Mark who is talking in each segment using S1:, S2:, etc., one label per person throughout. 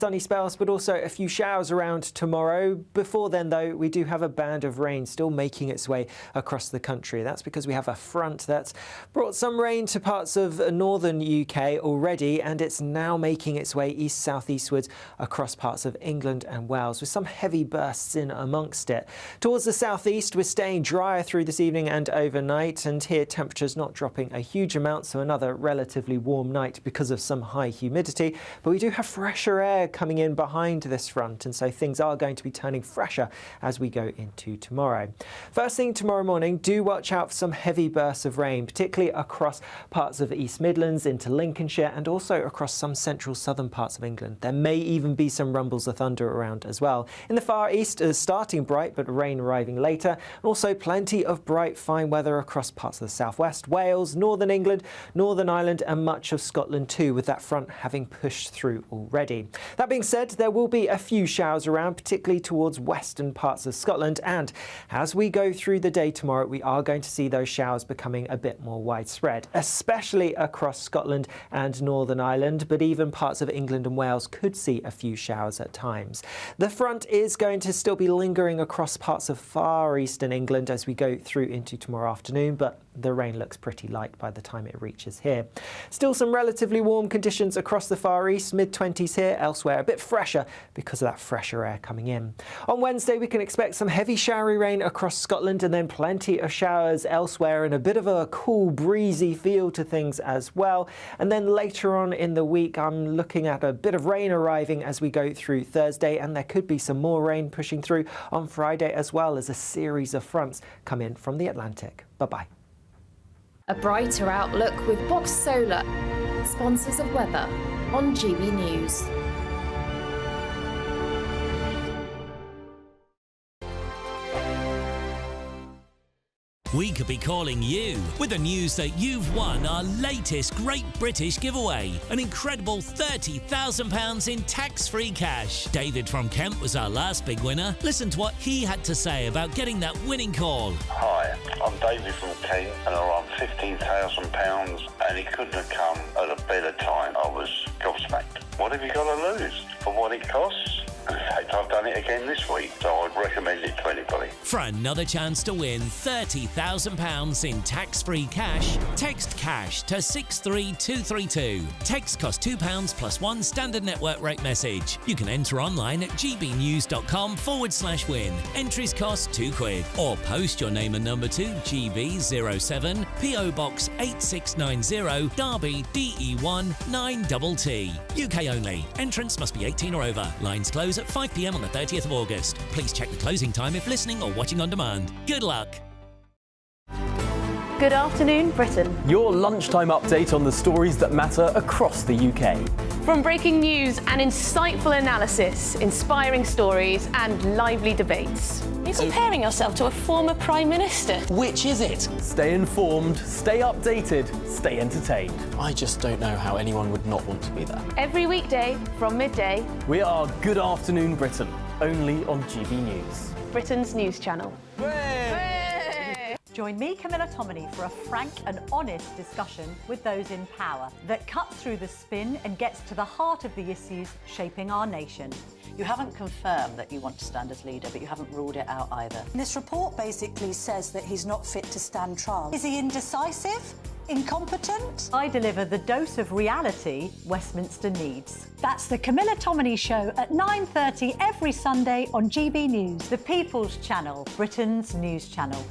S1: Sunny spells, but also a few showers around tomorrow. Before then, though, we do have a band of rain still making its way across the country. That's because we have a front that's brought some rain to parts of northern UK already, and it's now making its way east-southeastwards across parts of England and Wales, with some heavy bursts in amongst it. Towards the southeast, we're staying drier through this evening and overnight, and here temperatures not dropping a huge amount, so another relatively warm night because of some high humidity. But we do have fresher air coming in behind this front, and so things are going to be turning fresher as we go into tomorrow. First thing tomorrow morning, do watch out for some heavy bursts of rain, particularly across parts of the East Midlands into Lincolnshire and also across some central southern parts of England. There may even be some rumbles of thunder around as well. In the far east, starting bright but rain arriving later, and also plenty of bright fine weather across parts of the southwest, Wales, northern England, Northern Ireland and much of Scotland too, with that front having pushed through already. That being said, there will be a few showers around, particularly towards western parts of Scotland, and as we go through the day tomorrow, we are going to see those showers becoming a bit more widespread, especially across Scotland and Northern Ireland, but even parts of England and Wales could see a few showers at times. The front is going to still be lingering across parts of far eastern England as we go through into tomorrow afternoon, but the rain looks pretty light by the time it reaches here. Still some relatively warm conditions across the far east, mid-20s here, elsewhere a bit fresher because of that fresher air coming in. On Wednesday we can expect some heavy showery rain across Scotland and then plenty of showers elsewhere and a bit of a cool breezy feel to things as well. And then later on in the week I'm looking at a bit of rain arriving as we go through Thursday, and there could be some more rain pushing through on Friday as well as a series of fronts come in from the Atlantic. Bye-bye.
S2: A brighter outlook with Box Solar, sponsors of weather on GB News.
S3: We could be calling you with the news that you've won our latest Great British giveaway, an incredible £30,000 in tax-free cash. David from Kent was our last big winner. Listen to what he had to say about getting that winning call.
S4: Hi, I'm David from Kent and I won £15,000 and it couldn't have come at a better time. I was gobsmacked. What have you got to lose for what it costs? In fact, I've done it again this week, so I'd recommend it to anybody.
S3: For another chance to win £30,000 in tax-free cash, text CASH to 63232. Text costs £2 plus one standard network rate message. You can enter online at gbnews.com/win. Entries cost £2 or post your name and number to GB07 PO Box 8690 Derby DE1 9TT. UK only. Entrance must be 18 or over. Lines close at 5 p.m. on the 30th of August. Please check the closing time if listening or watching on demand. Good luck.
S5: Good afternoon, Britain.
S6: Your lunchtime update on the stories that matter across the UK.
S5: From breaking news and insightful analysis, inspiring stories and lively debates.
S7: You're comparing yourself to a former Prime Minister. Which is it?
S6: Stay informed, stay updated, stay entertained.
S7: I just don't know how anyone would not want to be there.
S5: Every weekday from midday,
S6: We are Good Afternoon Britain, only on GB News.
S5: Britain's news channel.
S8: Join me, Camilla Tominey, for a frank and honest discussion with those in power that cuts through the spin and gets to the heart of the issues shaping our nation.
S9: You haven't confirmed that you want to stand as leader, but you haven't ruled it out either.
S10: This report basically says that he's not fit to stand trial. Is he indecisive? Incompetent?
S8: I deliver the dose of reality Westminster needs. That's the Camilla Tominey Show at 9:30 every Sunday on GB News, the People's Channel, Britain's news channel.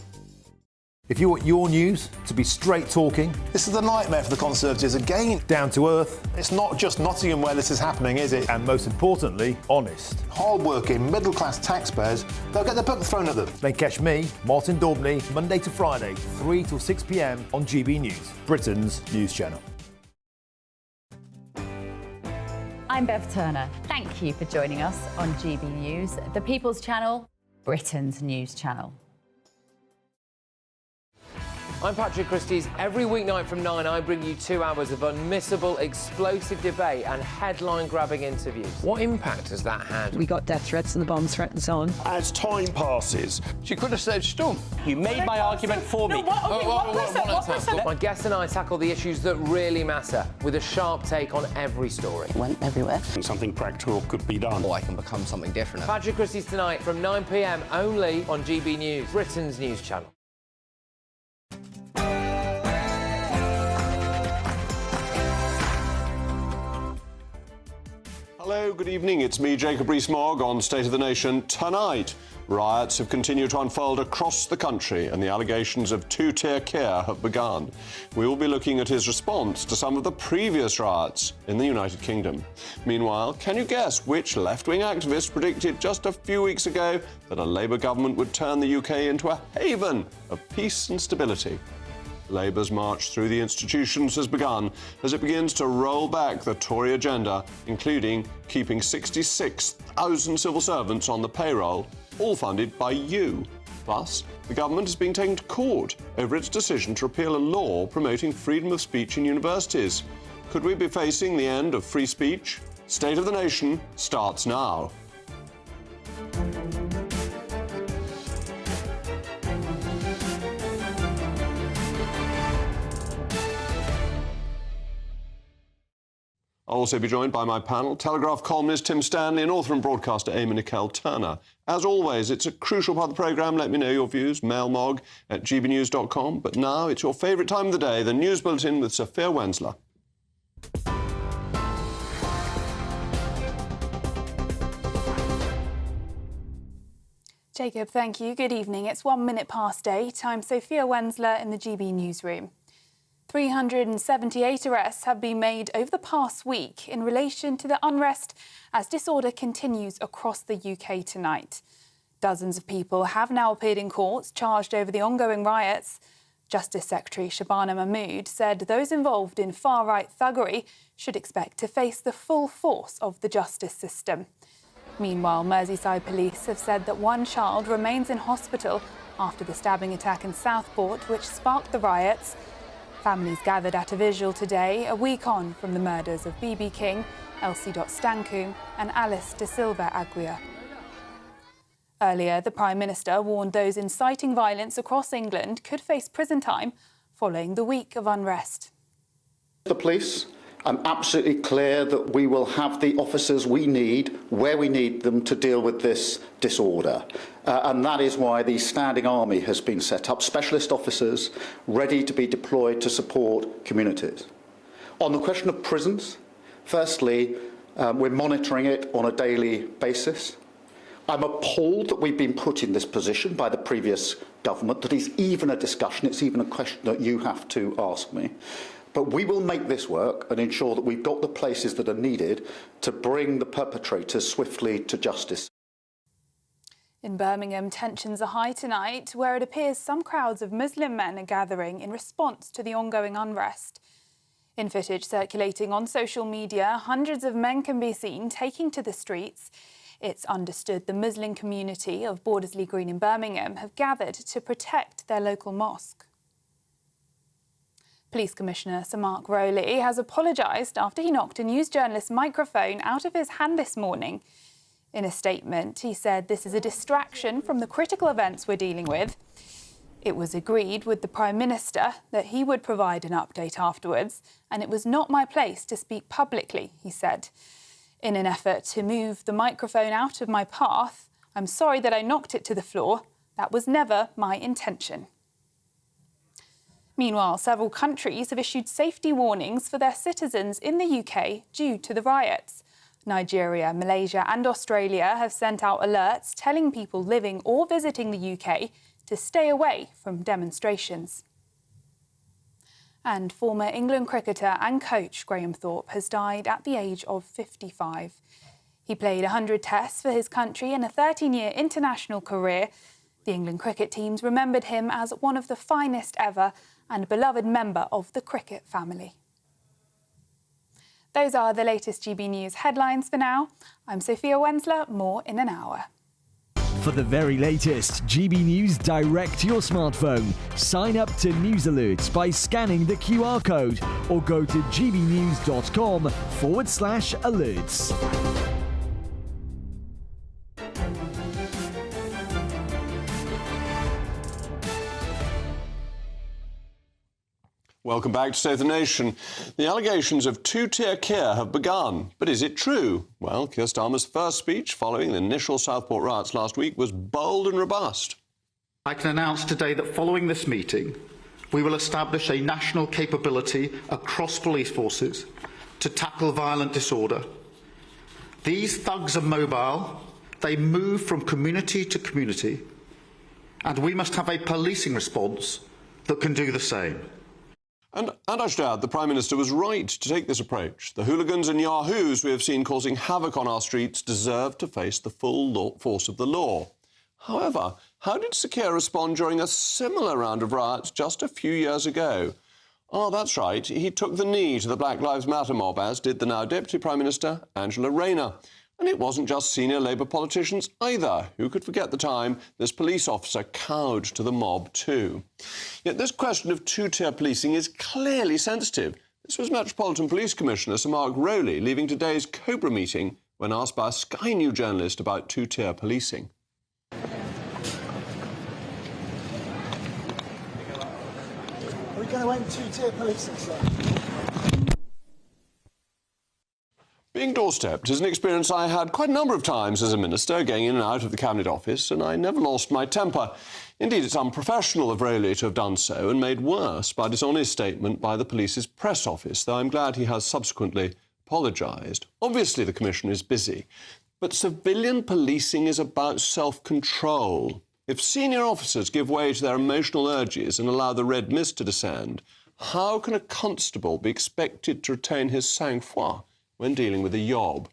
S11: If you want your news to be straight talking...
S12: This is a nightmare for the Conservatives again.
S11: Down to earth.
S12: It's not just Nottingham where this is happening, is it?
S11: And most importantly, honest.
S12: Hard-working, middle-class taxpayers, they'll get the book thrown at them.
S11: Then catch me, Martin Daubney, Monday to Friday, 3 till 6 p.m. on GB News, Britain's news channel.
S13: I'm Bev Turner. Thank you for joining us on GB News, the People's Channel, Britain's news channel.
S14: I'm Patrick Christie's. Every weeknight from 9, I bring you 2 hours of unmissable, explosive debate and headline-grabbing interviews. What impact has that had?
S15: We got death threats and the bomb threats on.
S16: As time passes,
S17: she could have said storm. You made my argument for me.
S14: My guest and I tackle the issues that really matter with a sharp take on every story.
S17: Went everywhere.
S16: Something practical could be done.
S17: Or I can become something different.
S14: Patrick Christie's tonight from 9 p.m. only on GB News, Britain's news channel.
S16: Hello, good evening. It's me, Jacob Rees-Mogg, on State of the Nation. Tonight, riots have continued to unfold across the country and the allegations of two-tier Keir have begun. We will be looking at his response to some of the previous riots in the United Kingdom. Meanwhile, can you guess which left-wing activist predicted just a few weeks ago that a Labour government would turn the UK into a haven of peace and stability? Labour's march through the institutions has begun as it begins to roll back the Tory agenda, including keeping 66,000 civil servants on the payroll, all funded by you. Plus, the government is being taken to court over its decision to repeal a law promoting freedom of speech in universities. Could we be facing the end of free speech? State of the Nation starts now. I'll also be joined by my panel, Telegraph columnist Tim Stanley and author and broadcaster Amy Nicole Turner. As always, it's a crucial part of the programme. Let me know your views, mailmog@gbnews.com. But now it's your favourite time of the day, the News Bulletin with Sophia Wensler.
S18: Jacob, thank you. Good evening. It's 1 minute past 8. I'm Sophia Wensler in the GB newsroom. 378 arrests have been made over the past week in relation to the unrest as disorder continues across the UK tonight. Dozens of people have now appeared in court charged over the ongoing riots. Justice Secretary Shabana Mahmood said those involved in far-right thuggery should expect to face the full force of the justice system. Meanwhile, Merseyside police have said that one child remains in hospital after the stabbing attack in Southport, which sparked the riots. Families gathered at a vigil today, a week on from the murders of BB King, Elsie Stanku and Alice De Silva Aguirre. Earlier, the Prime Minister warned those inciting violence across England could face prison time following the week of unrest.
S19: The police, I'm absolutely clear that we will have the officers we need, where we need them to deal with this disorder. And that is why the standing army has been set up, specialist officers ready to be deployed to support communities. On the question of prisons, firstly, we're monitoring it on a daily basis. I'm appalled that we've been put in this position by the previous government, that is even a discussion, it's even a question that you have to ask me. But we will make this work and ensure that we've got the places that are needed to bring the perpetrators swiftly to justice.
S18: In Birmingham, tensions are high tonight, where it appears some crowds of Muslim men are gathering in response to the ongoing unrest. In footage circulating on social media, hundreds of men can be seen taking to the streets. It's understood the Muslim community of Bordesley Green in Birmingham have gathered to protect their local mosque. Police Commissioner Sir Mark Rowley has apologised after he knocked a news journalist's microphone out of his hand this morning. In a statement, he said this is a distraction from the critical events we're dealing with. It was agreed with the Prime Minister that he would provide an update afterwards, and it was not my place to speak publicly, he said. In an effort to move the microphone out of my path, I'm sorry that I knocked it to the floor. That was never my intention. Meanwhile, several countries have issued safety warnings for their citizens in the UK due to the riots. Nigeria, Malaysia and Australia have sent out alerts telling people living or visiting the UK to stay away from demonstrations. And former England cricketer and coach Graham Thorpe has died at the age of 55. He played 100 tests for his country in a 13-year international career. The England cricket teams remembered him as one of the finest ever and beloved member of the cricket family. Those are the latest GB News headlines for now. I'm Sophia Wensler, more in an hour.
S20: For the very latest GB News direct to your smartphone, sign up to News Alerts by scanning the QR code or go to gbnews.com/alerts.
S16: Welcome back to State of the Nation. The allegations of two-tier care have begun. But is it true? Well, Keir Starmer's first speech following the initial Southport riots last week was bold and robust.
S19: I can announce today that following this meeting, we will establish a national capability across police forces to tackle violent disorder. These thugs are mobile. They move from community to community. And we must have a policing response that can do the same.
S16: And I should add, the Prime Minister was right to take this approach. The hooligans and yahoos we have seen causing havoc on our streets deserve to face the full force of the law. However, how did Sir Keir respond during a similar round of riots just a few years ago? Oh, that's right, he took the knee to the Black Lives Matter mob, as did the now Deputy Prime Minister, Angela Rayner. And it wasn't just senior Labour politicians either. Who could forget the time this police officer cowed to the mob too? Yet this question of two-tier policing is clearly sensitive. This was Metropolitan Police Commissioner Sir Mark Rowley leaving today's Cobra meeting when asked by a Sky News journalist about two-tier policing.
S21: Are we going to end two-tier policing, sir?
S16: Being doorstepped is an experience I had quite a number of times as a minister, going in and out of the Cabinet Office, and I never lost my temper. Indeed, it's unprofessional of Rowley to have done so, and made worse by a dishonest statement by the police's press office, though I'm glad he has subsequently apologised. Obviously, the Commissioner is busy, but civilian policing is about self-control. If senior officers give way to their emotional urges and allow the red mist to descend, how can a constable be expected to retain his sang-froid when dealing with a yob?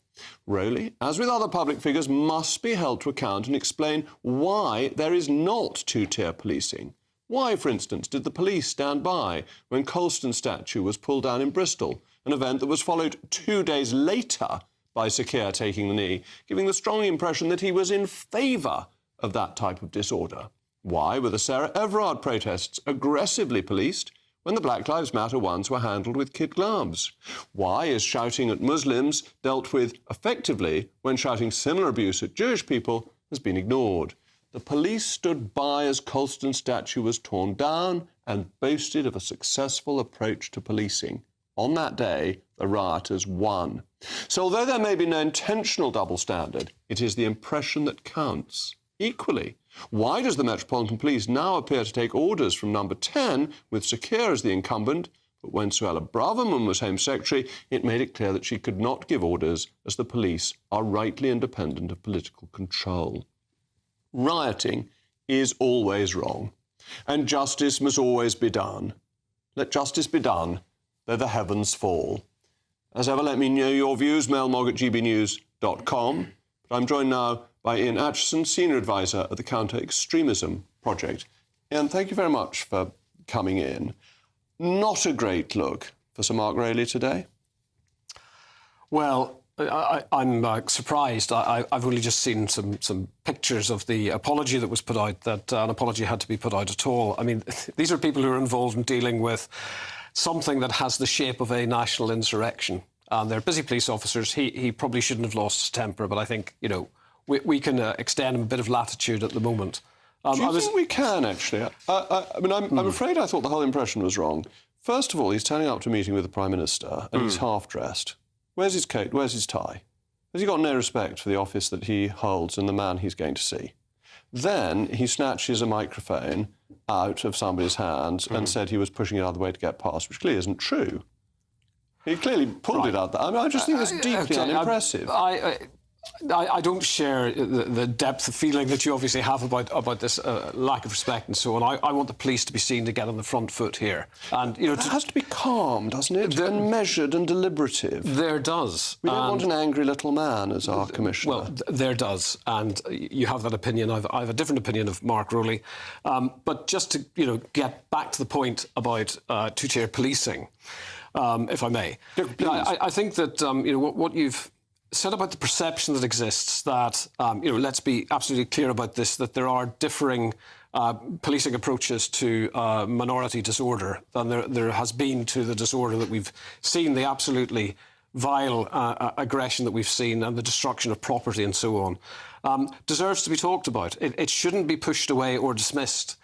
S16: Rowley, as with other public figures, must be held to account and explain why there is not two-tier policing. Why, for instance, did the police stand by when Colston's statue was pulled down in Bristol, an event that was followed 2 days later by Sir Keir taking the knee, giving the strong impression that he was in favour of that type of disorder? Why were the Sarah Everard protests aggressively policed when the Black Lives Matter ones were handled with kid gloves? Why is shouting at Muslims dealt with effectively when shouting similar abuse at Jewish people has been ignored? The police stood by as Colston's statue was torn down and boasted of a successful approach to policing. On that day, the rioters won. So although there may be no intentional double standard, it is the impression that counts. Equally, why does the Metropolitan Police now appear to take orders from Number 10 with Sir Keir as the incumbent, but when Suella Braverman was Home Secretary, it made it clear that she could not give orders as the police are rightly independent of political control? Rioting is always wrong, and justice must always be done. Let justice be done, though the heavens fall. As ever, let me know your views, mailmog@gbnews.com. But I'm joined now by Ian Atchison, Senior Advisor at the Counter-Extremism Project. Ian, thank you very much for coming in. Not a great look for Sir Mark Rowley today.
S22: Well, I'm surprised. I've only just seen some pictures of the apology that was put out, that an apology had to be put out at all. I mean, these are people who are involved in dealing with something that has the shape of a national insurrection. And they're busy police officers. He probably shouldn't have lost his temper, but I think, you know, we can extend him a bit of latitude at the moment.
S16: Do you think we can, actually? I'm afraid I thought the whole impression was wrong. First of all, he's turning up to a meeting with the Prime Minister and he's half-dressed. Where's his coat? Where's his tie? Has he got no respect for the office that he holds and the man he's going to see? Then he snatches a microphone out of somebody's hands and said he was pushing it out of the way to get past, which clearly isn't true. He clearly pulled it out. I just think it's deeply unimpressive.
S22: I don't share the depth of feeling that you obviously have about this lack of respect and so on. I want the police to be seen to get on the front foot here. And, you know,
S16: it has to be calm, doesn't it? And measured and deliberative.
S22: There does.
S16: We don't want an angry little man as our commissioner.
S22: Well, there does. And you have that opinion. I have a different opinion of Mark Rowley. But just to, you know, get back to the point about two-tier policing, if I may.
S16: Yeah,
S22: I think that, you know, what you've said about the perception that exists that, let's be absolutely clear about this, that there are differing policing approaches to minority disorder than there has been to the disorder that we've seen, the absolutely vile aggression that we've seen and the destruction of property and so on, deserves to be talked about. It shouldn't be pushed away or dismissed.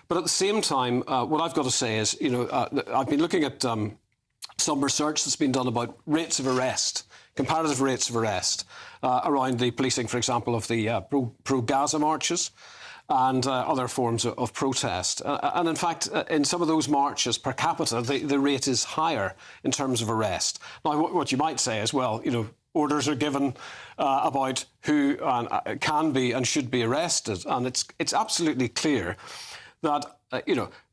S22: But at the same time, what I've got to say is, I've been looking at some research that's been done about rates of arrest, comparative rates of arrest around the policing, for example, of the pro-Gaza marches and other forms of protest. And in fact, in some of those marches per capita, the rate is higher in terms of arrest. Now, what you might say is, well, orders are given about who can be and should be arrested. And it's absolutely clear that,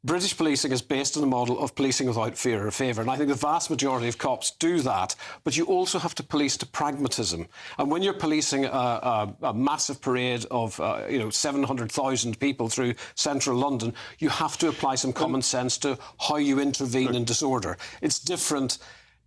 S22: British policing is based on the model of policing without fear or favour. And I think the vast majority of cops do that. But you also have to police to pragmatism. And when you're policing a massive parade of, 700,000 people through central London, you have to apply some common sense to how you intervene in disorder. It's different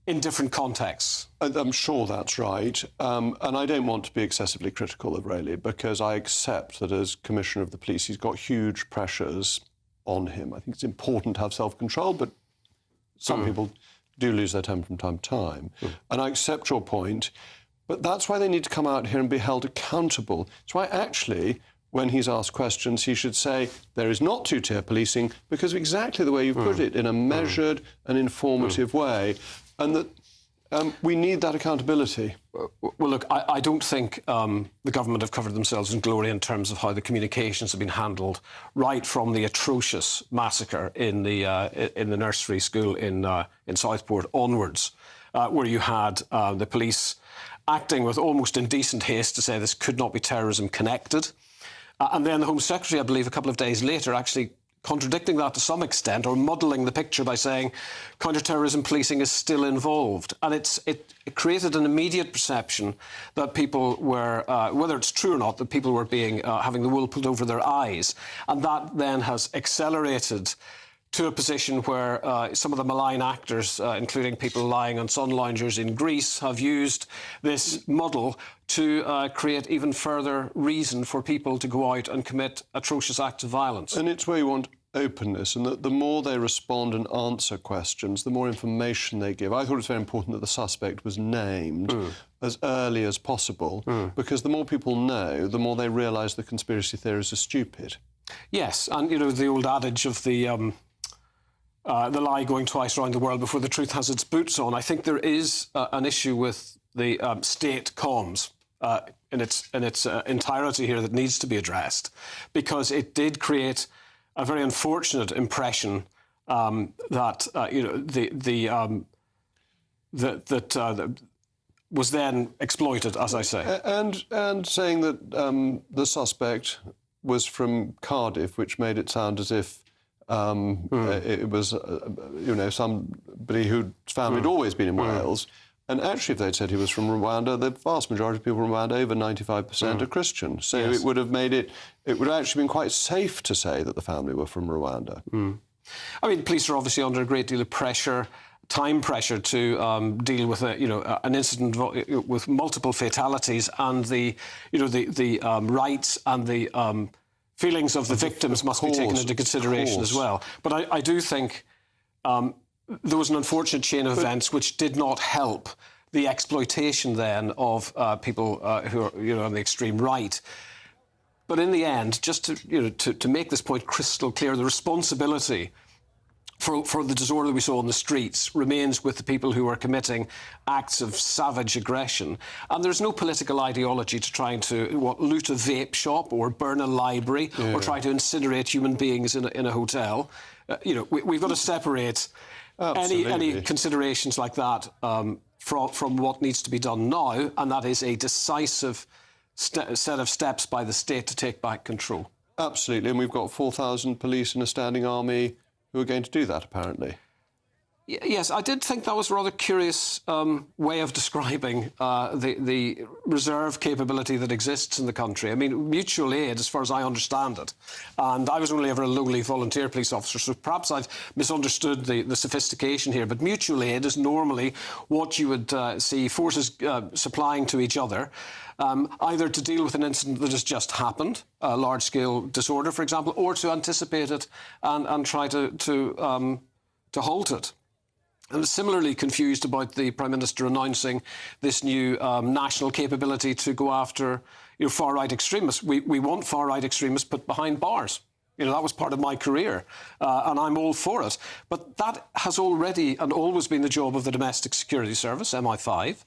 S22: in different contexts.
S16: I'm sure that's right. And I don't want to be excessively critical of Rayleigh, because I accept that as Commissioner of the Police, he's got huge pressures on him. I think it's important to have self-control, but some people do lose their temper from time to time. And I accept your point, but that's why they need to come out here and be held accountable. That's why, actually, when he's asked questions, he should say there is not two-tier policing, because of exactly the way you put it, in a measured and informative way, and that we need that accountability.
S22: Well, look, I don't think the government have covered themselves in glory in terms of how the communications have been handled, right from the atrocious massacre in the nursery school in Southport onwards, where you had the police acting with almost indecent haste to say this could not be terrorism connected. And then the Home Secretary, I believe, a couple of days later, actually contradicting that to some extent, or muddling the picture by saying counter-terrorism policing is still involved. And it created an immediate perception that people were, whether it's true or not, that people were having the wool pulled over their eyes. And that then has accelerated to a position where some of the malign actors, including people lying on sun loungers in Greece, have used this model to create even further reason for people to go out and commit atrocious acts of violence.
S16: And it's where you want openness, and that the more they respond and answer questions, the more information they give. I thought it was very important that the suspect was named as early as possible, because the more people know, the more they realise the conspiracy theories are stupid.
S22: Yes, and, the old adage of the lie going twice around the world before the truth has its boots on. I think there is an issue with the state comms in its entirety here that needs to be addressed, because it did create a very unfortunate impression that was then exploited, as I say.
S16: And saying that the suspect was from Cardiff, which made it sound as if it was, somebody whose family had always been in Wales. And actually, if they'd said he was from Rwanda, the vast majority of people from Rwanda, over 95%, are Christian. So it would have made it would have actually been quite safe to say that the family were from Rwanda.
S22: I mean, the police are obviously under a great deal of pressure, time pressure, to deal with an incident with multiple fatalities, and the rights and the feelings of the victims must be taken into consideration as well. But I do think there was an unfortunate chain of events which did not help the exploitation then of people who are on the extreme right. But in the end, just to make this point crystal clear, the responsibility for the disorder that we saw on the streets remains with the people who are committing acts of savage aggression. And there's no political ideology to trying to loot a vape shop or burn a library or try to incinerate human beings in a hotel. We've got to separate any considerations like that from what needs to be done now, and that is a decisive set of steps by the state to take back control.
S16: Absolutely, and we've got 4,000 police and a standing army who are going to do that, apparently.
S22: Yes, I did think that was a rather curious way of describing the reserve capability that exists in the country. I mean, mutual aid, as far as I understand it, and I was only ever a lowly volunteer police officer, so perhaps I've misunderstood the sophistication here, but mutual aid is normally what you would see forces supplying to each other, either to deal with an incident that has just happened, a large-scale disorder, for example, or to anticipate it and try to halt it. I was similarly confused about the Prime Minister announcing this new national capability to go after far-right extremists. We want far-right extremists put behind bars. That was part of my career, and I'm all for it. But that has already and always been the job of the Domestic Security Service, MI5,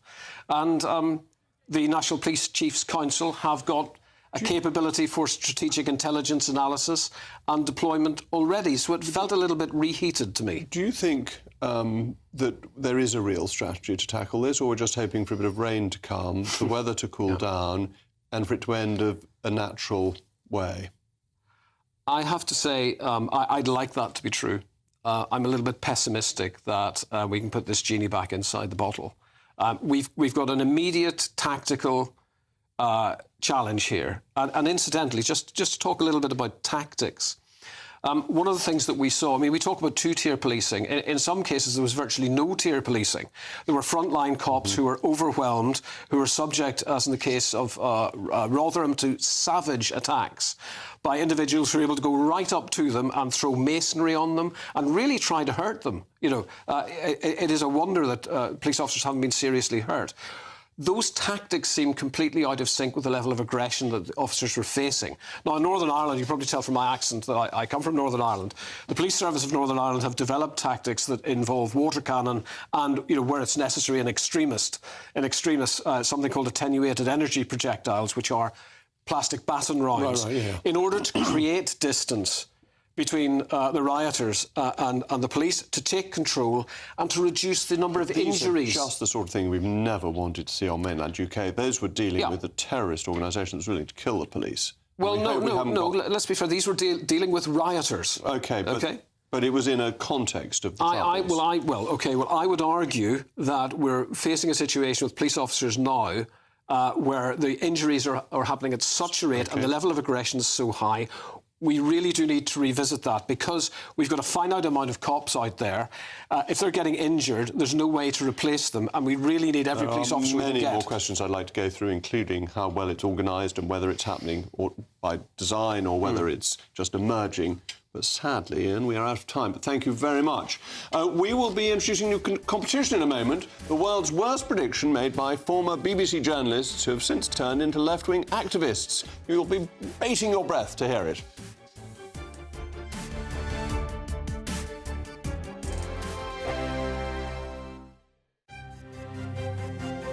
S22: and the National Police Chiefs Council have got a capability for strategic intelligence analysis and deployment already, so it felt a little bit reheated to me.
S16: Do you think that there is a real strategy to tackle this, or we're just hoping for a bit of rain to come, the weather to cool down, and for it to end a natural way?
S22: I have to say, I'd like that to be true. I'm a little bit pessimistic that we can put this genie back inside the bottle. We've got an immediate tactical challenge here. And incidentally, just to talk a little bit about tactics, one of the things that we saw, I mean, we talk about two-tier policing. In some cases, there was virtually no tier policing. There were frontline cops who were overwhelmed, who were subject, as in the case of Rotherham, to savage attacks by individuals who were able to go right up to them and throw masonry on them and really try to hurt them. It is a wonder that police officers haven't been seriously hurt. Those tactics seem completely out of sync with the level of aggression that the officers were facing. Now, in Northern Ireland, you probably tell from my accent that I come from Northern Ireland. The Police Service of Northern Ireland have developed tactics that involve water cannon and, where it's necessary, an extremist, something called attenuated energy projectiles, which are plastic baton rounds, in order to create distance between the rioters and the police, to take control and to reduce the number of injuries.
S16: These are just the sort of thing we've never wanted to see on mainland UK. Those were dealing with a terrorist organisation that's willing to kill the police.
S22: Well, no, let's be fair. These were dealing with rioters.
S16: OK, but it was in a context of the troubles.
S22: I would argue that we're facing a situation with police officers now where the injuries are happening at such a rate and the level of aggression is so high. We really do need to revisit that, because we've got a finite amount of cops out there. If they're getting injured, there's no way to replace them, and we really need every police officer we can get.
S16: There are many more questions I'd like to go through, including how well it's organised and whether it's happening by design or whether it's just emerging. But sadly, Ian, we are out of time. But thank you very much. We will be introducing new competition in a moment. The world's worst prediction made by former BBC journalists who have since turned into left-wing activists. You'll be bating your breath to hear it.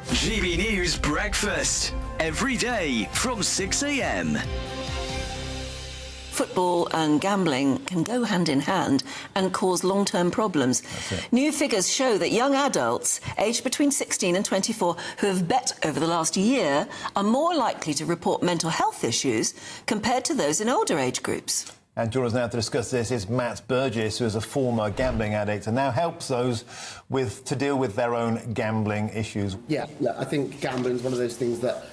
S1: GB News Breakfast. Every day from 6 a.m.
S2: Football and gambling can go hand in hand and cause long-term problems. New figures show that young adults aged between 16 and 24 who have bet over the last year are more likely to report mental health issues compared to those in older age groups.
S11: And joining us now to discuss this is Matt Burgess, who is a former gambling addict and now helps those to deal with their own gambling issues.
S23: Yeah, look, I think gambling is one of those things that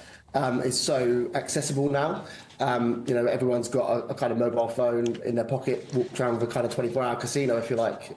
S23: is so accessible now. Everyone's got a kind of mobile phone in their pocket, walk around with a kind of 24-hour casino, if you like.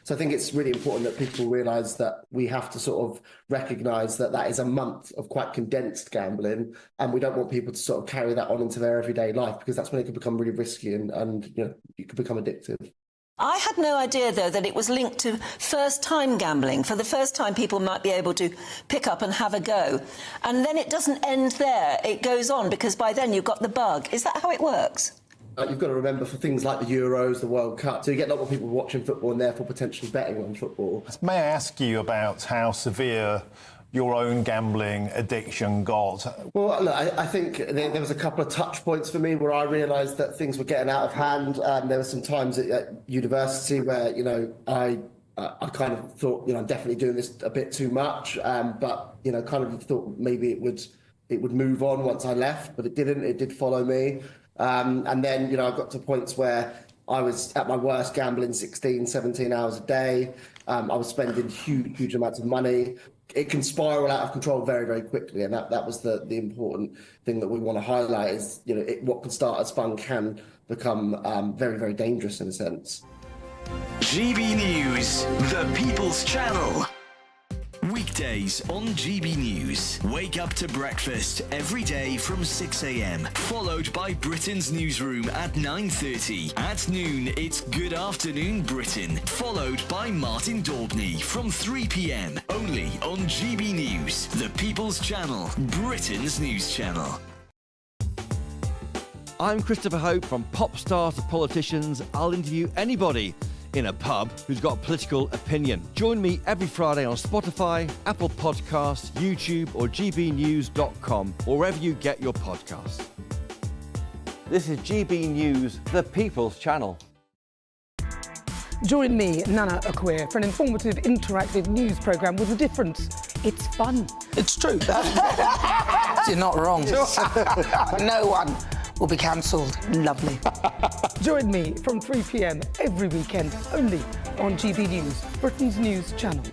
S23: So I think it's really important that people realise that we have to sort of recognise that that is a month of quite condensed gambling, and we don't want people to sort of carry that on into their everyday life, because that's when it can become really risky and it can become addictive.
S2: I had no idea, though, that it was linked to first-time gambling. For the first time, people might be able to pick up and have a go. And then it doesn't end there. It goes on, because by then you've got the bug. Is that how it works?
S23: You've got to remember, for things like the Euros, the World Cup, so you get a lot more people watching football and therefore potentially betting on football.
S11: May I ask you about how severe your own gambling addiction got?
S23: Well, look, I think there was a couple of touch points for me where I realised that things were getting out of hand. There were some times at university where, I kind of thought, I'm definitely doing this a bit too much, but, kind of thought maybe it would move on once I left, but it didn't. It did follow me. And then, I got to points where I was at my worst gambling 16, 17 hours a day. I was spending huge amounts of money. It can spiral out of control very, very quickly, and that was the important thing that we want to highlight is, you know, what can start as fun can become very, very dangerous in a sense.
S1: GB News, the People's Channel. Weekdays on GB News. Wake up to breakfast every day from 6 a.m. Followed by Britain's newsroom at 9:30. At noon, it's Good Afternoon Britain. Followed by Martin Daubney from 3 p.m. Only on GB News, the People's Channel, Britain's news channel.
S3: I'm Christopher Hope. From pop stars to politicians, I'll interview anybody in a pub who's got a political opinion. Join me every Friday on Spotify, Apple Podcasts, YouTube or gbnews.com, or wherever you get your podcasts. This is GB News, the People's Channel.
S4: Join me, Nana Akwe, for an informative, interactive news programme with a difference. It's fun.
S7: It's true. You're not wrong. No one will be cancelled.
S4: Lovely. Join me from 3 p.m. every weekend, only on GB News, Britain's news channel.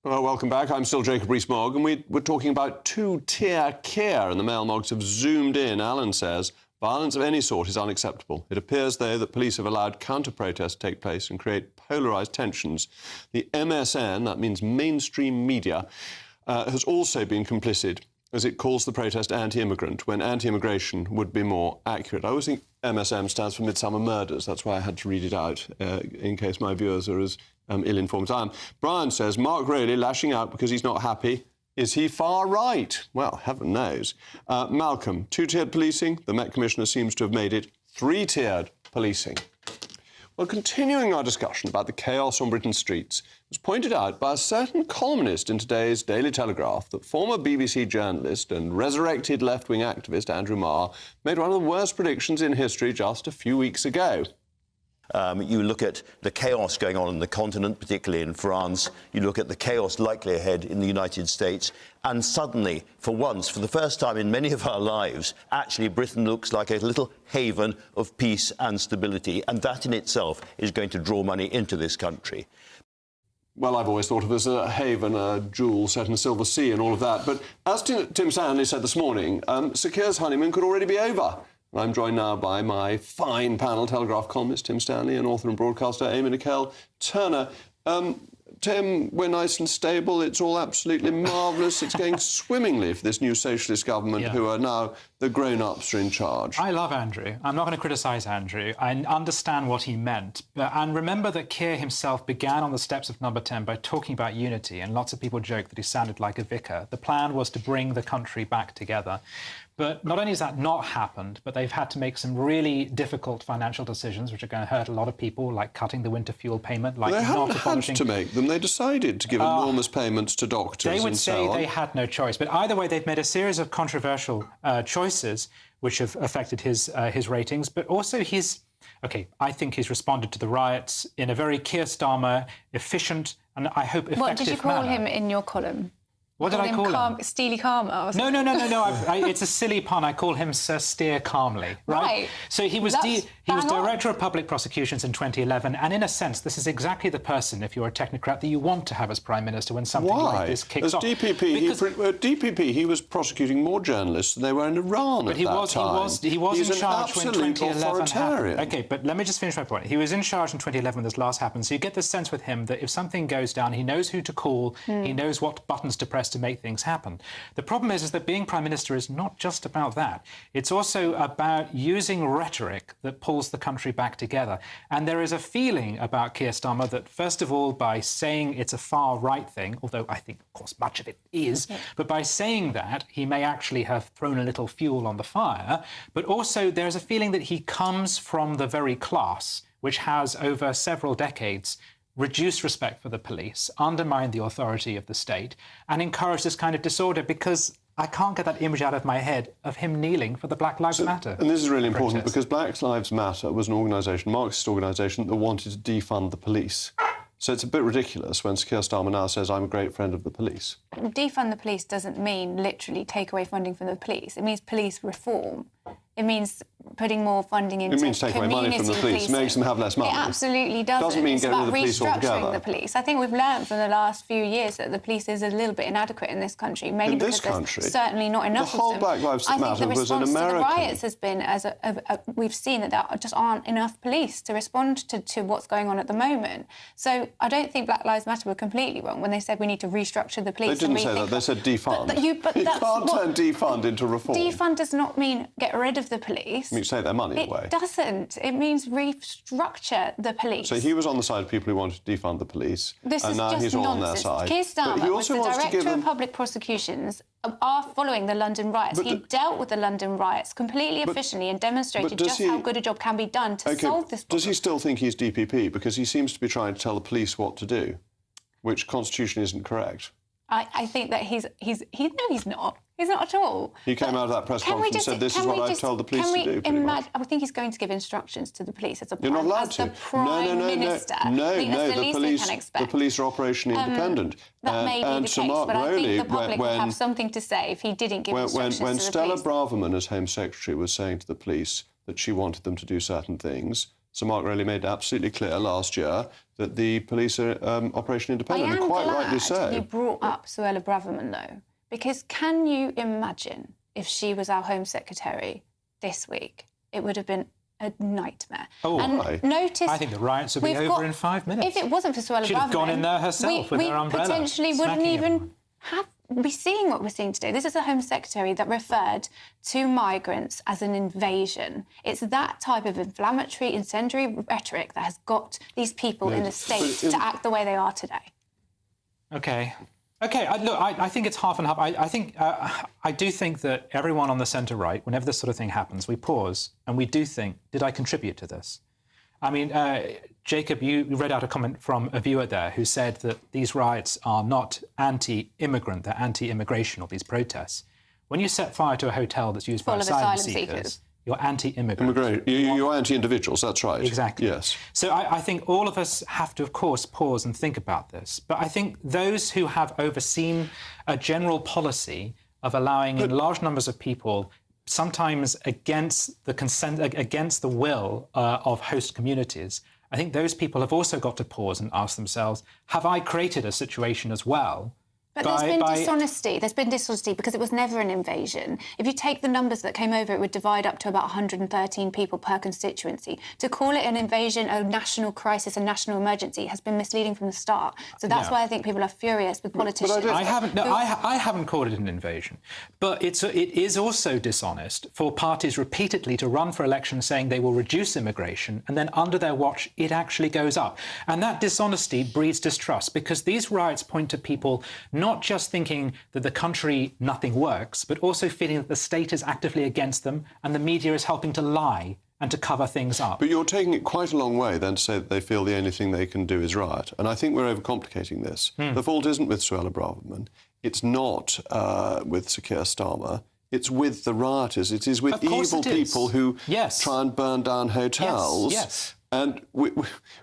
S16: Well, welcome back. I'm still Jacob Rees-Mogg, and we're talking about two-tier care, and the mail mogs have zoomed in. Alan says, violence of any sort is unacceptable. It appears, though, that police have allowed counter-protests to take place and create polarised tensions. The MSN, that means mainstream media, has also been complicit, as it calls the protest anti-immigrant, when anti-immigration would be more accurate. I always think MSM stands for Midsummer Murders. That's why I had to read it out, in case my viewers are as ill-informed as I am. Brian says, Mark Rowley lashing out because he's not happy. Is he far right? Well, heaven knows. Malcolm, two-tiered policing. The Met Commissioner seems to have made it three-tiered policing. Well, continuing our discussion about the chaos on Britain's streets, it was pointed out by a certain columnist in today's Daily Telegraph that former BBC journalist and resurrected left-wing activist Andrew Marr made one of the worst predictions in history just a few weeks ago.
S24: You look at the chaos going on the continent, particularly in France. You look at the chaos likely ahead in the United States. And suddenly, for once, for the first time in many of our lives, actually Britain looks like a little haven of peace and stability. And that in itself is going to draw money into this country.
S16: Well, I've always thought of it as a haven, a jewel set in a silver sea and all of that. But as Tim Stanley said this morning, Sir Keir's honeymoon could already be over. I'm joined now by my fine panel, Telegraph columnist Tim Stanley and author and broadcaster Amy Nicole Turner. Tim, we're nice and stable. It's all absolutely marvellous. It's going swimmingly for this new socialist government who are now the grown-ups are in charge.
S25: I love Andrew. I'm not going to criticise Andrew. I understand what he meant. And remember that Keir himself began on the steps of Number 10 by talking about unity, and lots of people joke that he sounded like a vicar. The plan was to bring the country back together. But not only has that not happened, but they've had to make some really difficult financial decisions, which are going to hurt a lot of people, like cutting the winter fuel payment, like
S16: they
S25: not
S16: haven't had to make them. They decided to give enormous payments to doctors.
S25: They would
S16: and
S25: say
S16: so on.
S25: they had no choice. But either way, they've made a series of controversial choices which have affected his ratings, but also his... OK, I think he's responded to the riots in a very Keir Starmer, efficient and, I hope, effective manner.
S18: What did you call him in your column?
S25: What did I call him?
S18: Steely Karma or something?
S25: No. It's a silly pun. I call him Sir Steer Calmly, right? So he was Director of Public Prosecutions in 2011, and in a sense, this is exactly the person, if you're a technocrat, that you want to have as Prime Minister when something like this kicks off.
S16: DPP, he was prosecuting more journalists than they were in Iran at that time.
S25: He was
S16: He's
S25: in charge when 2011
S16: authoritarian.
S25: happened. OK, but let me just finish my point. He was in charge in 2011 when this last happened, so you get the sense with him that if something goes down, he knows who to call, he knows what buttons to press to make things happen. The problem is that being Prime Minister is not just about that. It's also about using rhetoric that pulls the country back together. And there is a feeling about Keir Starmer that, first of all, by saying it's a far-right thing, although I think, of course, much of it is, but by saying that, he may actually have thrown a little fuel on the fire. But also, there's a feeling that he comes from the very class which has, over several decades, reduce respect for the police, undermine the authority of the state, and encourage this kind of disorder, because I can't get that image out of my head of him kneeling for the Black Lives Matter.
S16: And this is really important because Black Lives Matter was an organisation, a Marxist organisation, that wanted to defund the police. So it's a bit ridiculous when Sir Keir Starmer now says, I'm a great friend of the police.
S18: Defund the police doesn't mean literally take away funding from the police. It means police reform. It means putting more funding into
S16: It means take away money from the police, makes them have less money.
S18: It absolutely doesn't.
S16: Doesn't mean
S18: it's
S16: get rid
S18: about
S16: of the police
S18: restructuring
S16: altogether.
S18: the police. I think we've learned from the last few years that the police is a little bit inadequate in this country, mainly
S16: In this
S18: because
S16: country?
S18: there's certainly not enough
S16: The whole
S18: of them.
S16: Black Lives
S18: I think
S16: Matter
S18: the
S16: was an
S18: response to the
S16: American.
S18: riots has been, we've seen that there just aren't enough police to respond to what's going on at the moment. So I don't think Black Lives Matter were completely wrong when they said we need to restructure the police.
S16: They didn't say that. They said defund. You can't turn defund into reform.
S18: Defund does not mean get rid of the police.
S16: It means take their money away.
S18: It doesn't. It means restructure the police.
S16: So he was on the side of people who wanted to defund the police,
S18: This
S16: and
S18: is
S16: now
S18: just
S16: he's all on their
S18: nonsense.
S16: side.
S18: Keir
S16: But he
S18: Starmer was
S16: also
S18: the
S16: wants to give
S18: Director
S16: them...
S18: of Public Prosecutions following the London riots. He dealt with the London riots completely efficiently and demonstrated just how good a job can be done to solve this problem.
S16: Does he still think he's DPP? Because he seems to be trying to tell the police what to do, which constitution isn't correct.
S18: I think that he's no, he's not. He's not at all.
S16: He came out of that press conference and said, this is what I've told the police to do, pretty much.
S18: I think he's going to give instructions to the police as a
S16: You're not allowed to.
S18: the Prime Minister.
S16: No,
S18: I think that's the least we can expect.
S16: the police are operationally independent.
S18: That may be the case, but I think the public would have something to say if he didn't give instructions
S16: when
S18: to the
S16: Stella
S18: police.
S16: Braverman, as Home Secretary, was saying to the police that she wanted them to do certain things, Sir Mark Rowley made absolutely clear last year that the police are operationally independent, and quite rightly so.
S18: You brought up Suella Braverman, though, because can you imagine if she was our Home Secretary this week? It would have been a nightmare.
S25: Oh,
S18: and notice,
S25: I think the riots would be over in 5 minutes.
S18: If it wasn't for Suella Braverman...
S25: She'd have gone in there herself with her umbrella.
S18: We potentially wouldn't even be seeing what we're seeing today. This is a Home Secretary that referred to migrants as an invasion. It's that type of inflammatory, incendiary rhetoric that has got these people in the States to act the way they are today.
S25: OK. Look, I think it's half and half. I do think that everyone on the centre-right, whenever this sort of thing happens, we pause and we do think, did I contribute to this? I mean, Jacob, you read out a comment from a viewer there who said that these riots are not anti-immigrant, they're anti-immigration, or these protests. When you set fire to a hotel that's used by asylum seekers, you're anti-immigrant.
S16: You're anti-individuals, that's right.
S25: Exactly.
S16: Yes.
S25: So I think all of us have to, of course, pause and think about this. But I think those who have overseen a general policy of allowing in large numbers of people, sometimes against the will of host communities, I think those people have also got to pause and ask themselves, have I created a situation as well?
S18: But there's been dishonesty. There's been dishonesty because it was never an invasion. If you take the numbers that came over, it would divide up to about 113 people per constituency. To call it an invasion, a national crisis, a national emergency, has been misleading from the start. So that's why I think people are furious with politicians.
S25: I haven't called it an invasion. But it is also dishonest for parties repeatedly to run for elections saying they will reduce immigration, and then under their watch, it actually goes up. And that dishonesty breeds distrust, because these riots point to people not just thinking that the country, nothing works, but also feeling that the state is actively against them and the media is helping to lie and to cover things up.
S16: But you're taking it quite a long way then to say that they feel the only thing they can do is riot. And I think we're overcomplicating this. The fault isn't with Suella Braverman. It's not with Sir Keir Starmer. It's with the rioters. It is with evil people who try and burn down hotels.
S25: Yes.
S16: And we,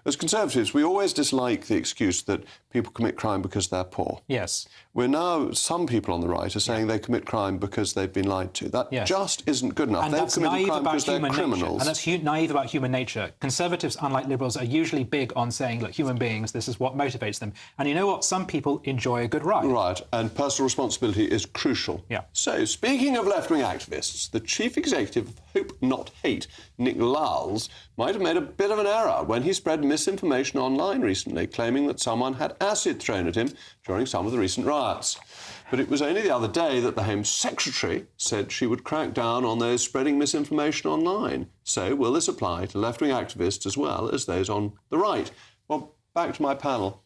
S16: as Conservatives, we always dislike the excuse that people commit crime because they're poor.
S25: Yes.
S16: We're now, some people on the right are saying they commit crime because they've been lied to. That just isn't good enough.
S25: And
S16: They've
S25: that's
S16: committed
S25: naive
S16: crime
S25: about
S16: because they're
S25: human
S16: criminals.
S25: nature. And that's naive about human nature. Conservatives, unlike Liberals, are usually big on saying, look, human beings, this is what motivates them. And you know what? Some people enjoy a good ride.
S16: Right, and personal responsibility is crucial.
S25: Yeah.
S16: So, speaking of left-wing activists, the chief executive of Hope Not Hate, Nick Lyles, might have made a bit of an error when he spread misinformation online recently, claiming that someone had acid thrown at him during some of the recent riots. But it was only the other day that the Home Secretary said she would crack down on those spreading misinformation online. So will this apply to left-wing activists as well as those on the right? Well, back to my panel.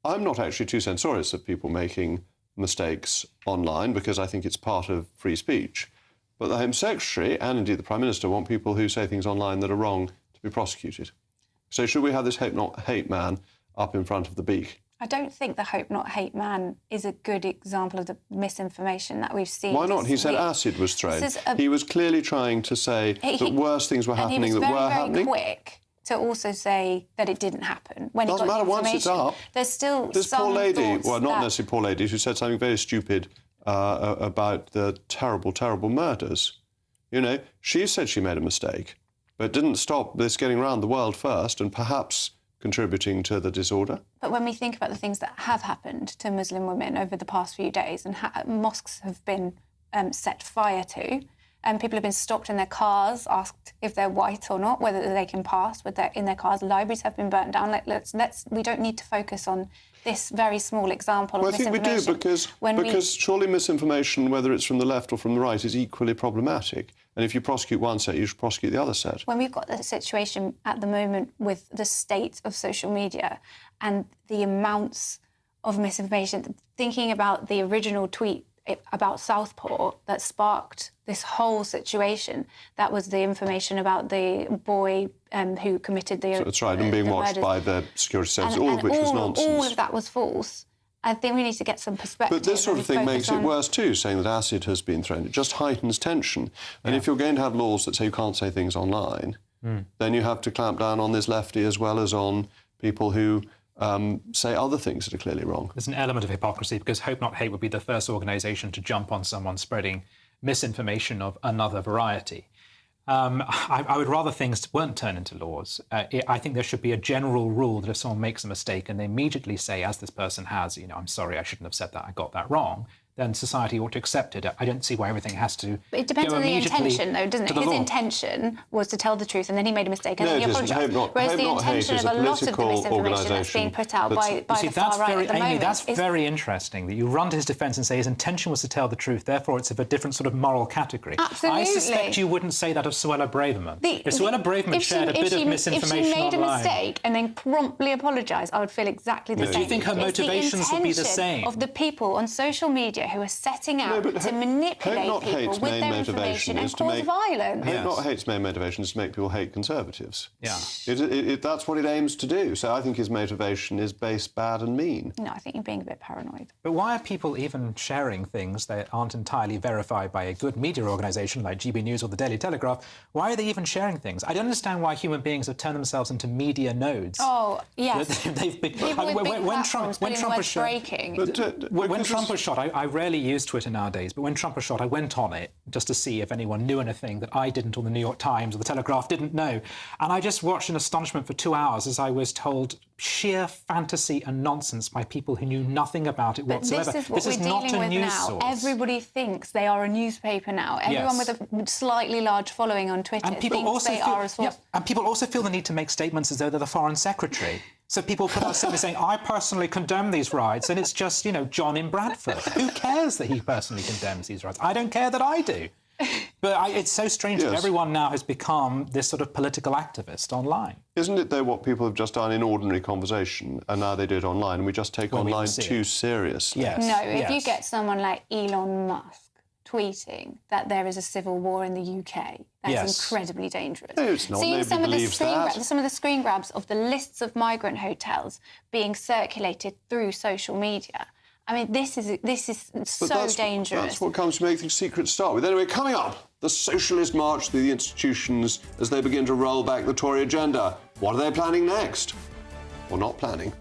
S16: I'm not actually too censorious of people making mistakes online because I think it's part of free speech. But the Home Secretary and indeed the Prime Minister want people who say things online that are wrong to be prosecuted. So should we have this Hope Not Hate man up in front of the beak?
S18: I don't think the Hope Not Hate man is a good example of the misinformation that we've seen.
S16: Why not? He said acid was thrown. He was clearly trying to say that worse things were happening that were happening.
S18: He was very, very quick
S5: to also say that it didn't happen when
S16: Doesn't
S5: it got
S16: matter
S5: the
S16: once it's
S5: information.
S16: up.
S5: There's still
S16: This
S5: some
S16: poor lady,
S5: thoughts
S16: well, not
S5: that-
S16: necessarily poor lady, who said something very stupid about the terrible, terrible murders. You know, she said she made a mistake, but didn't stop this getting around the world first and perhaps contributing to the disorder.
S5: But when we think about the things that have happened to Muslim women over the past few days, and mosques have been set fire to, and people have been stopped in their cars, asked if they're white or not, whether they can pass in their cars. Libraries have been burnt down. We don't need to focus on this very small example
S16: Well,
S5: of
S16: I think we
S5: misinformation.
S16: do because surely misinformation, whether it's from the left or from the right, is equally problematic. And if you prosecute one set, you should prosecute the other set.
S5: When we've got the situation at the moment with the state of social media and the amounts of misinformation, thinking about the original tweet about Southport that sparked this whole situation, that was the information about the boy who committed the
S16: That's right, and being watched
S5: murders.
S16: by the security service,
S5: And
S16: all of which was nonsense.
S5: All of that was false. I think we need to get some perspective.
S16: But this sort of
S5: and
S16: thing
S5: focus
S16: makes it
S5: on-
S16: worse too, saying that acid has been thrown. It just heightens tension. And if you're going to have laws that say you can't say things online, then you have to clamp down on this lefty as well as on people who say other things that are clearly wrong.
S25: There's an element of hypocrisy because Hope Not Hate would be the first organisation to jump on someone spreading misinformation of another variety. I would rather things weren't turned into laws. I think there should be a general rule that if someone makes a mistake and they immediately say, as this person has, I'm sorry, I shouldn't have said that, I got that wrong, then society ought to accept it. I don't see why everything has to
S5: But it depends
S25: go
S5: on the
S25: immediately
S5: intention, though, doesn't it?
S25: to the
S5: His
S25: law.
S5: intention was to tell the truth, and then he made a mistake, and
S16: No,
S5: then he
S16: it isn't.
S5: apologised.
S16: Hope Not-
S5: Whereas
S16: Hope
S5: the
S16: Not Hate
S5: intention
S16: is
S5: of
S16: a
S5: a lot of the
S16: political
S5: misinformation that's
S16: organisation
S5: being put out
S16: that's-
S5: by
S25: You
S5: the
S25: see,
S5: far
S25: that's
S5: right
S25: very,
S5: at the
S25: Amy,
S5: moment
S25: that's
S5: is
S25: very interesting that you run to his defence and say his intention was to tell the truth, therefore it's of a different sort of moral category.
S5: Absolutely.
S25: I suspect you wouldn't say that of Suella Braverman. If Suella Braverman shared a bit of misinformation
S5: if she made
S25: online...
S5: a mistake and then promptly apologised, I would feel exactly the
S25: No.
S5: same.
S25: Do you think her
S5: It's the
S25: motivations would be the
S5: intention
S25: same?
S5: of the people on social media who are setting out to manipulate
S16: Not
S5: people
S16: Hate's
S5: with
S16: main
S5: their
S16: motivation
S5: information and
S16: is to
S5: cause
S16: make
S5: violence.
S16: Hope Not Hate's main motivation is to make people hate Conservatives.
S25: Yeah,
S16: that's what it aims to do. So I think his motivation is base, bad, and mean.
S5: No, I think you're being a bit paranoid.
S25: But why are people even sharing things that aren't entirely verified by a good media organisation like GB News or the Daily Telegraph? Why are they even sharing things? I don't understand why human beings have turned themselves into media nodes.
S5: Oh, yes.
S25: They've been,
S5: People with big platforms putting the word
S25: was shot,
S5: breaking.
S25: when Trump was shot, I rarely use Twitter nowadays, but when Trump was shot, I went on it just to see if anyone knew anything that I didn't, or the New York Times or the Telegraph didn't know. And I just watched in astonishment for 2 hours as I was told sheer fantasy and nonsense by people who knew nothing about it
S5: But
S25: whatsoever.
S5: this is what we're
S25: not
S5: dealing
S25: a
S5: with
S25: news
S5: now.
S25: source.
S5: Everybody thinks they are a newspaper now. Everyone
S25: Yes.
S5: with a slightly large following on Twitter
S25: And people
S5: thinks
S25: also
S5: they
S25: feel,
S5: are a source.
S25: and people also feel the need to make statements as though they're the Foreign Secretary. So people put out statements saying, I personally condemn these riots, and it's just, John in Bradford. Who cares that he personally condemns these riots? I don't care that I do. But it's so strange that everyone now has become this sort of political activist online.
S16: Isn't it, though, what people have just done in ordinary conversation, and now they do it online, and we just take online too seriously?
S5: No, if you get someone like Elon Musk tweeting that there is a civil war in the UK, that's incredibly dangerous.
S16: No, it's not.
S5: Seeing
S16: Nobody
S5: some of the
S16: believes
S5: screen
S16: that.
S5: some of the screen grabs of the lists of migrant hotels being circulated through social media. I mean, this is so dangerous.
S16: That's what comes to making secrets start with. Anyway, coming up, the socialist march through the institutions as they begin to roll back the Tory agenda. What are they planning next? Or not planning?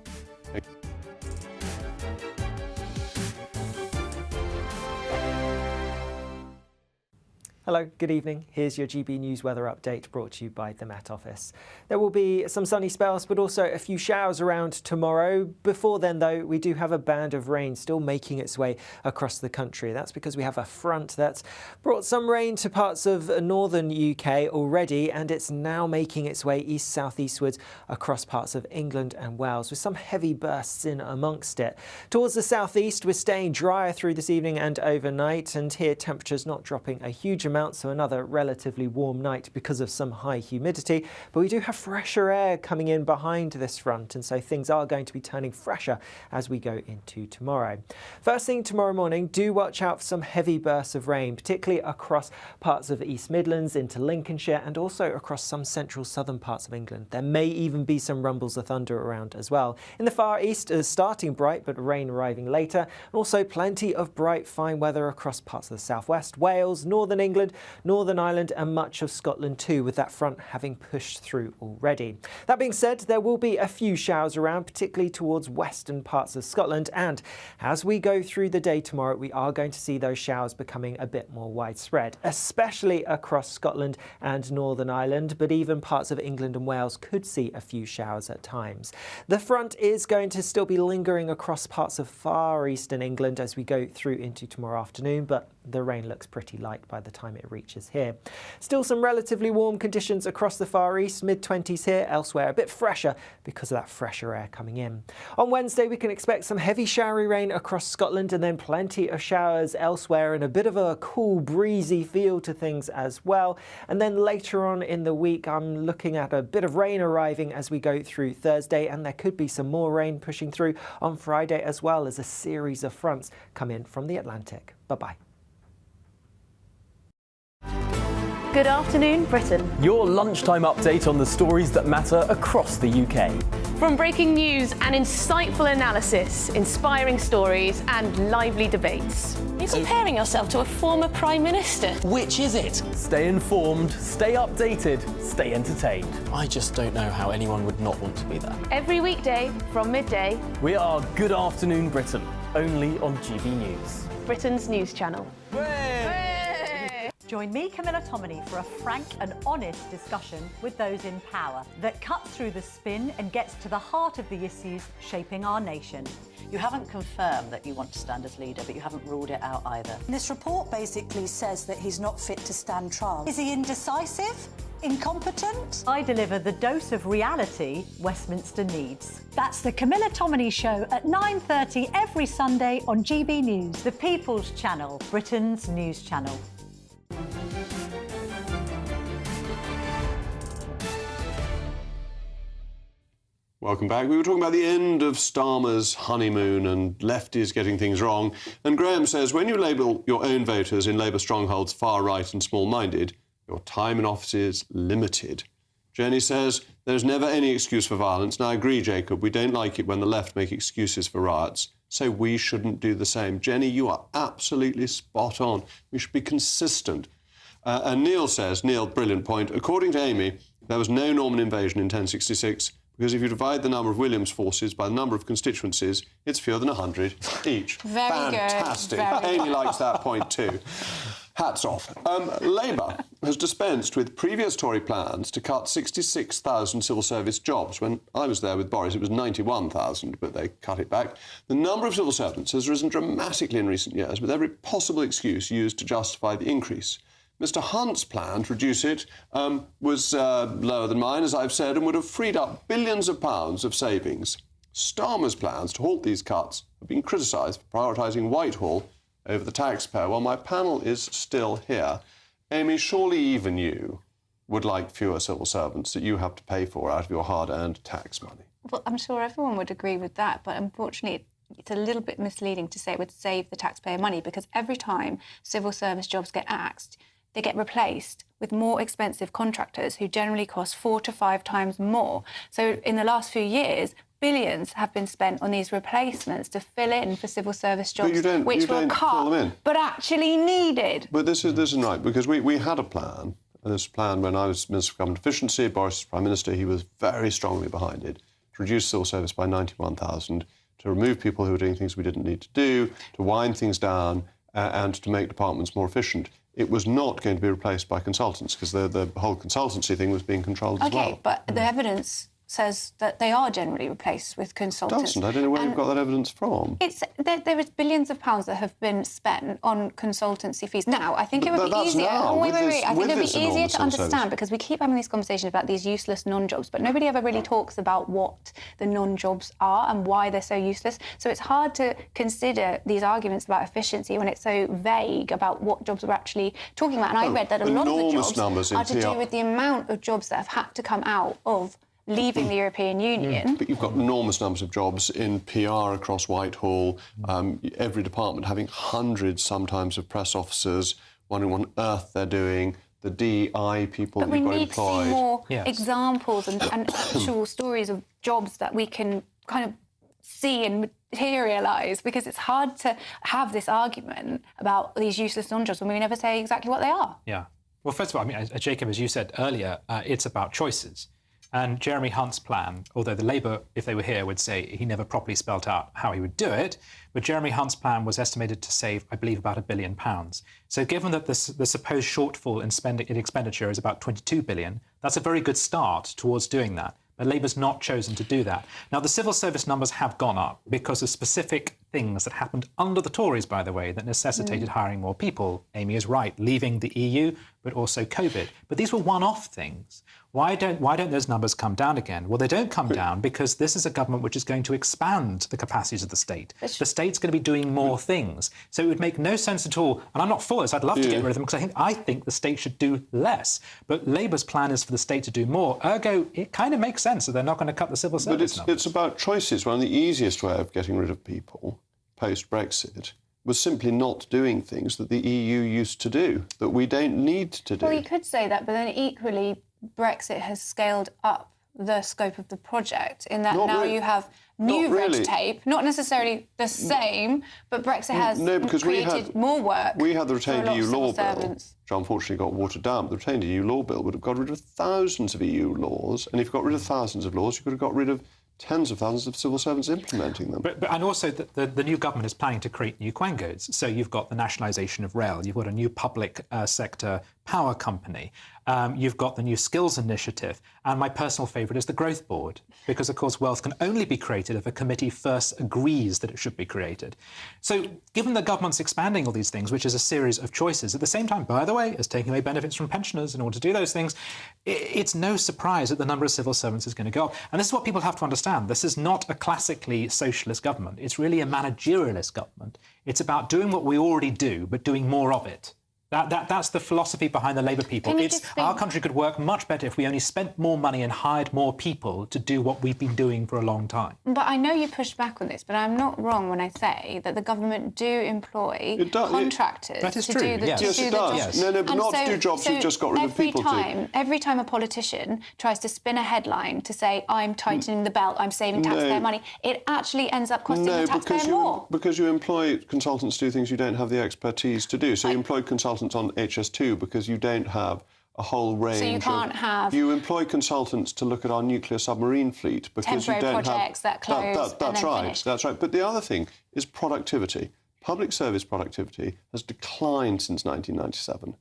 S6: Hello, good evening. Here's your GB News weather update brought to you by the Met Office. There will be some sunny spells, but also a few showers around tomorrow. Before then, though, we do have a band of rain still making its way across the country. That's because we have a front that's brought some rain to parts of northern UK already, and it's now making its way east-southeastwards across parts of England and Wales, with some heavy bursts in amongst it. Towards the southeast, we're staying drier through this evening and overnight, and here temperatures not dropping a huge amount, so another relatively warm night because of some high humidity. But we do have fresher air coming in behind this front, and so things are going to be turning fresher as we go into tomorrow. First thing tomorrow morning, do watch out for some heavy bursts of rain, particularly across parts of East Midlands into Lincolnshire and also across some central southern parts of England. There may even be some rumbles of thunder around as well. In the Far East, starting bright but rain arriving later, and also plenty of bright fine weather across parts of the southwest, Wales, northern England, England, Northern Ireland and much of Scotland too, with that front having pushed through already. That being said, there will be a few showers around, particularly towards western parts of Scotland, and as we go through the day tomorrow, we are going to see those showers becoming a bit more widespread, especially across Scotland and Northern Ireland, but even parts of England and Wales could see a few showers at times. The front is going to still be lingering across parts of far eastern England as we go through into tomorrow afternoon, but the rain looks pretty light by the time it reaches here. Still some relatively warm conditions across the Far East, mid-20s here, elsewhere a bit fresher because of that fresher air coming in. On Wednesday we can expect some heavy showery rain across Scotland and then plenty of showers elsewhere and a bit of a cool breezy feel to things as well. And then later on in the week I'm looking at a bit of rain arriving as we go through Thursday, and there could be some more rain pushing through on Friday as well as a series of fronts come in from the Atlantic. Bye-bye.
S8: Good afternoon, Britain.
S9: Your lunchtime update on the stories that matter across the UK.
S8: From breaking news and insightful analysis, inspiring stories and lively debates. You're comparing yourself to a former Prime Minister.
S9: Which is it? Stay informed, stay updated, stay entertained.
S17: I just don't know how anyone would not want to be there.
S8: Every weekday from midday.
S9: We are Good Afternoon Britain, only on GB News.
S8: Britain's news channel.
S10: Join me, Camilla Tominey, for a frank and honest discussion with those in power that cuts through the spin and gets to the heart of the issues shaping our nation.
S12: You haven't confirmed that you want to stand as leader, but you haven't ruled it out either.
S10: This report basically says that he's not fit to stand trial. Is he indecisive? Incompetent? I deliver the dose of reality Westminster needs. That's the Camilla Tominey Show at 9:30 every Sunday on GB News, the People's Channel, Britain's news channel.
S16: Welcome back. We were talking about the end of Starmer's honeymoon and lefties getting things wrong. And Graham says, when you label your own voters in Labour strongholds far right and small-minded, your time in office is limited. Jenny says, there's never any excuse for violence. And I agree, Jacob, we don't like it when the left make excuses for riots. So we shouldn't do the same. Jenny, you are absolutely spot on. We should be consistent. And Neil says, Neil, brilliant point. According to Amy, there was no Norman invasion in 1066 because if you divide the number of William's forces by the number of constituencies, it's fewer than 100 each.
S5: Very
S16: Fantastic.
S5: good. Very
S16: Amy likes that point too. Hats off. Labour has dispensed with previous Tory plans to cut 66,000 civil service jobs. When I was there with Boris, it was 91,000, but they cut it back. The number of civil servants has risen dramatically in recent years, with every possible excuse used to justify the increase. Mr Hunt's plan to reduce it was lower than mine, as I've said, and would have freed up billions of pounds of savings. Starmer's plans to halt these cuts have been criticised for prioritising Whitehall over the taxpayer. Well, my panel is still here. Amy, surely even you would like fewer civil servants that you have to pay for out of your hard-earned tax money.
S5: Well, I'm sure everyone would agree with that, but unfortunately it's a little bit misleading to say it would save the taxpayer money, because every time civil service jobs get axed, they get replaced with more expensive contractors who generally cost 4 to 5 times more. So in the last few years, billions have been spent on these replacements to fill in for civil service jobs, which were cut, but actually needed.
S16: But this is right, because we had a plan, and this plan when I was Minister for Government Efficiency, Boris was Prime Minister, he was very strongly behind it, to reduce civil service by 91,000, to remove people who were doing things we didn't need to do, to wind things down, and to make departments more efficient. It was not going to be replaced by consultants, because the whole consultancy thing was being controlled as well.
S5: OK, but the evidence says that they are generally replaced with consultants.
S16: It doesn't. I don't know where you've got that evidence from.
S5: There is billions of pounds that have been spent on consultancy fees. Now, I think it would be easier. I think it would be easier to understand, because we keep having these conversations about these useless non-jobs, but nobody ever really talks about what the non-jobs are and why they're so useless. So it's hard to consider these arguments about efficiency when it's so vague about what jobs we're actually talking about. And I read that a lot of the jobs are to do with the amount of jobs that have had to come out of leaving the European Union.
S16: But you've got enormous numbers of jobs in PR across Whitehall, every department having hundreds sometimes of press officers, wondering what on earth they're doing, the DI people that you've got employed.
S5: But we need to see more examples and actual stories of jobs that we can kind of see and materialise, because it's hard to have this argument about these useless non-jobs when we never say exactly what they are.
S25: Yeah. Well, first of all, I mean, Jacob, as you said earlier, it's about choices. And Jeremy Hunt's plan, although the Labour, if they were here, would say he never properly spelt out how he would do it, but Jeremy Hunt's plan was estimated to save, I believe, about £1 billion. So given that the supposed shortfall in expenditure is about 22 billion, that's a very good start towards doing that. But Labour's not chosen to do that. Now, the civil service numbers have gone up because of specific things that happened under the Tories, by the way, that necessitated hiring more people. Amy is right, leaving the EU, but also COVID. But these were one-off things. Why don't those numbers come down again? Well, they don't come down because this is a government which is going to expand the capacities of the state. The state's going to be doing more things. So it would make no sense at all, and I'm not for this, I'd love to get rid of them, because I think the state should do less. But Labour's plan is for the state to do more. Ergo, it kind of makes sense that they're not going to cut the civil service numbers.
S16: But it's about choices. One of the easiest way of getting rid of people post-Brexit was simply not doing things that the EU used to do, that we don't need to do.
S5: Well, you could say that, but then equally, Brexit has scaled up the scope of the project in that you have new red tape, not necessarily the same, but Brexit has created more work.
S16: We had the retained EU law bill, which unfortunately got watered down, but the retained EU law bill would have got rid of thousands of EU laws, and if you got rid of thousands of laws, you could have got rid of tens of thousands of civil servants implementing them.
S25: And also, the new government is planning to create new quangos. So you've got the nationalisation of rail, you've got a new public sector power company, you've got the new skills initiative, and my personal favourite is the growth board, because, of course, wealth can only be created if a committee first agrees that it should be created. So given the government's expanding all these things, which is a series of choices, at the same time, by the way, as taking away benefits from pensioners in order to do those things, it's no surprise that the number of civil servants is going to go up. And this is what people have to understand. This is not a classically socialist government. It's really a managerialist government. It's about doing what we already do, but doing more of it. That's the philosophy behind the Labour people. Our country could work much better if we only spent more money and hired more people to do what we've been doing for a long time.
S5: But I know you pushed back on this, but I'm not wrong when I say that the government do employ contractors
S16: to do the jobs. Yes, it does. Yes. No, but not to do jobs you've just got rid of people to.
S5: Every time a politician tries to spin a headline to say, I'm tightening the belt, I'm saving taxpayer money, it actually ends up costing the taxpayer more.
S16: Because you employ consultants to do things you don't have the expertise to do. So you employ consultants on HS2 because you don't have a whole range.
S5: So you can't have.
S16: You employ consultants to look at our nuclear submarine fleet because you don't have
S5: projects that close.
S16: That's right. That's right. But the other thing is productivity. Public service productivity has declined since 1997.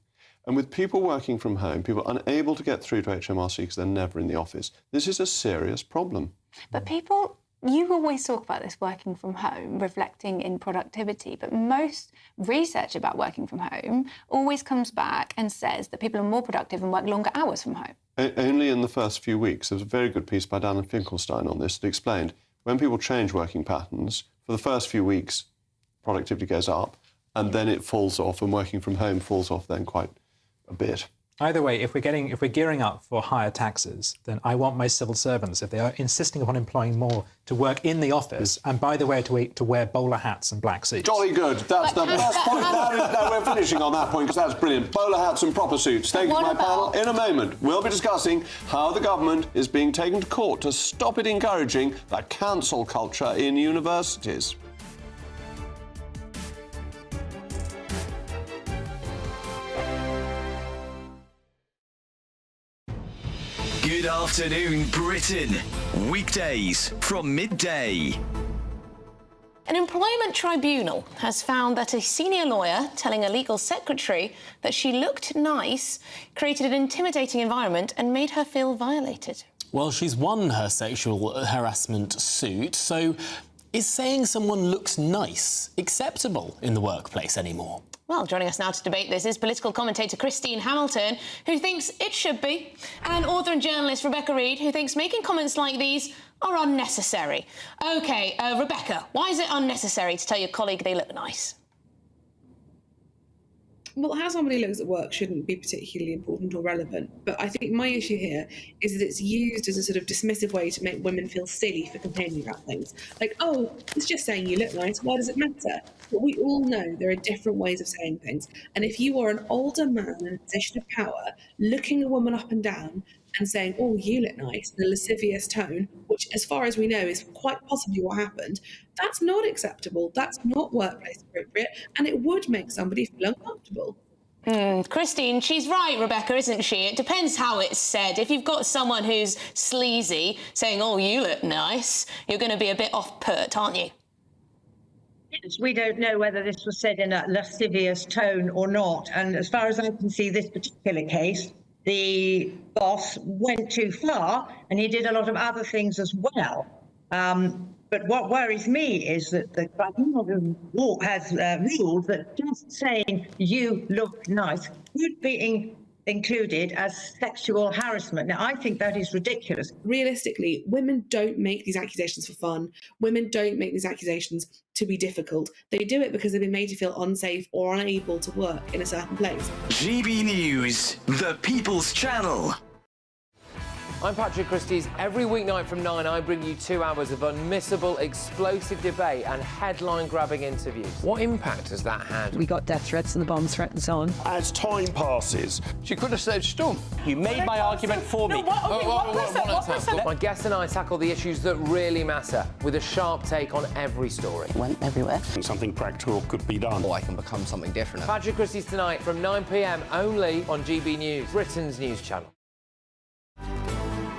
S16: And with people working from home, people unable to get through to HMRC because they're never in the office, this is a serious problem.
S5: But people. You always talk about this working from home, reflecting in productivity, but most research about working from home always comes back and says that people are more productive and work longer hours from home.
S16: Only in the first few weeks. There was a very good piece by Dan Finkelstein on this that explained when people change working patterns, for the first few weeks, productivity goes up, and then it falls off, and working from home falls off then quite a bit.
S25: Either way, if we're gearing up for higher taxes, then I want my civil servants, if they are insisting upon employing more, to work in the office, and by the way, to wear bowler hats and black suits.
S16: Jolly good. That's the best point. Now we're finishing on that point because that's brilliant. Bowler hats and proper suits. Thank you to my panel. In a moment, we'll be discussing how the government is being taken to court to stop it encouraging the cancel culture in universities.
S1: Good afternoon, Britain. Weekdays from midday.
S8: An employment tribunal has found that a senior lawyer telling a legal secretary that she looked nice created an intimidating environment and made her feel violated.
S17: Well, she's won her sexual harassment suit, so is saying someone looks nice acceptable in the workplace anymore?
S8: Well, joining us now to debate this is political commentator Christine Hamilton, who thinks it should be, and author and journalist Rebecca Reid, who thinks making comments like these are unnecessary. OK, Rebecca, why is it unnecessary to tell your colleague they look nice?
S13: Well, how somebody looks at work shouldn't be particularly important or relevant, but I think my issue here is that it's used as a sort of dismissive way to make women feel silly for complaining about things. Like, oh, it's just saying you look nice, why does it matter? But we all know there are different ways of saying things, and if you are an older man in a position of power, looking a woman up and down and saying, oh, you look nice, in a lascivious tone, which, as far as we know, is quite possibly what happened, that's not acceptable. That's not workplace appropriate, and it would make somebody feel uncomfortable.
S8: Christine, she's right, Rebecca, isn't she? It depends how it's said. If you've got someone who's sleazy saying, oh, you look nice, you're going to be a bit off-put, aren't you?
S14: Yes, we don't know whether this was said in a lascivious tone or not. And as far as I can see, this particular case, the boss went too far and he did a lot of other things as well. But what worries me is that the Tribunal has ruled that just saying you look nice could be included as sexual harassment. Now, I think that is ridiculous.
S13: Realistically, women don't make these accusations for fun. Women don't make these accusations to be difficult. They do it because they've been made to feel unsafe or unable to work in a certain place.
S1: GB News, the People's Channel.
S15: I'm Patrick Christie's. Every weeknight from 9, I bring you 2 hours of unmissable, explosive debate and headline-grabbing interviews. What impact has that had?
S19: We got death threats and the bomb threats on.
S20: As time passes,
S15: she could have saved Storm.
S20: You made my argument for me.
S15: My guests and I tackle the issues that really matter with a sharp take on every story.
S19: Went everywhere.
S20: Something practical could be done.
S15: Or I can become something different. Patrick Christie's tonight from 9 p.m. only on GB News, Britain's news channel.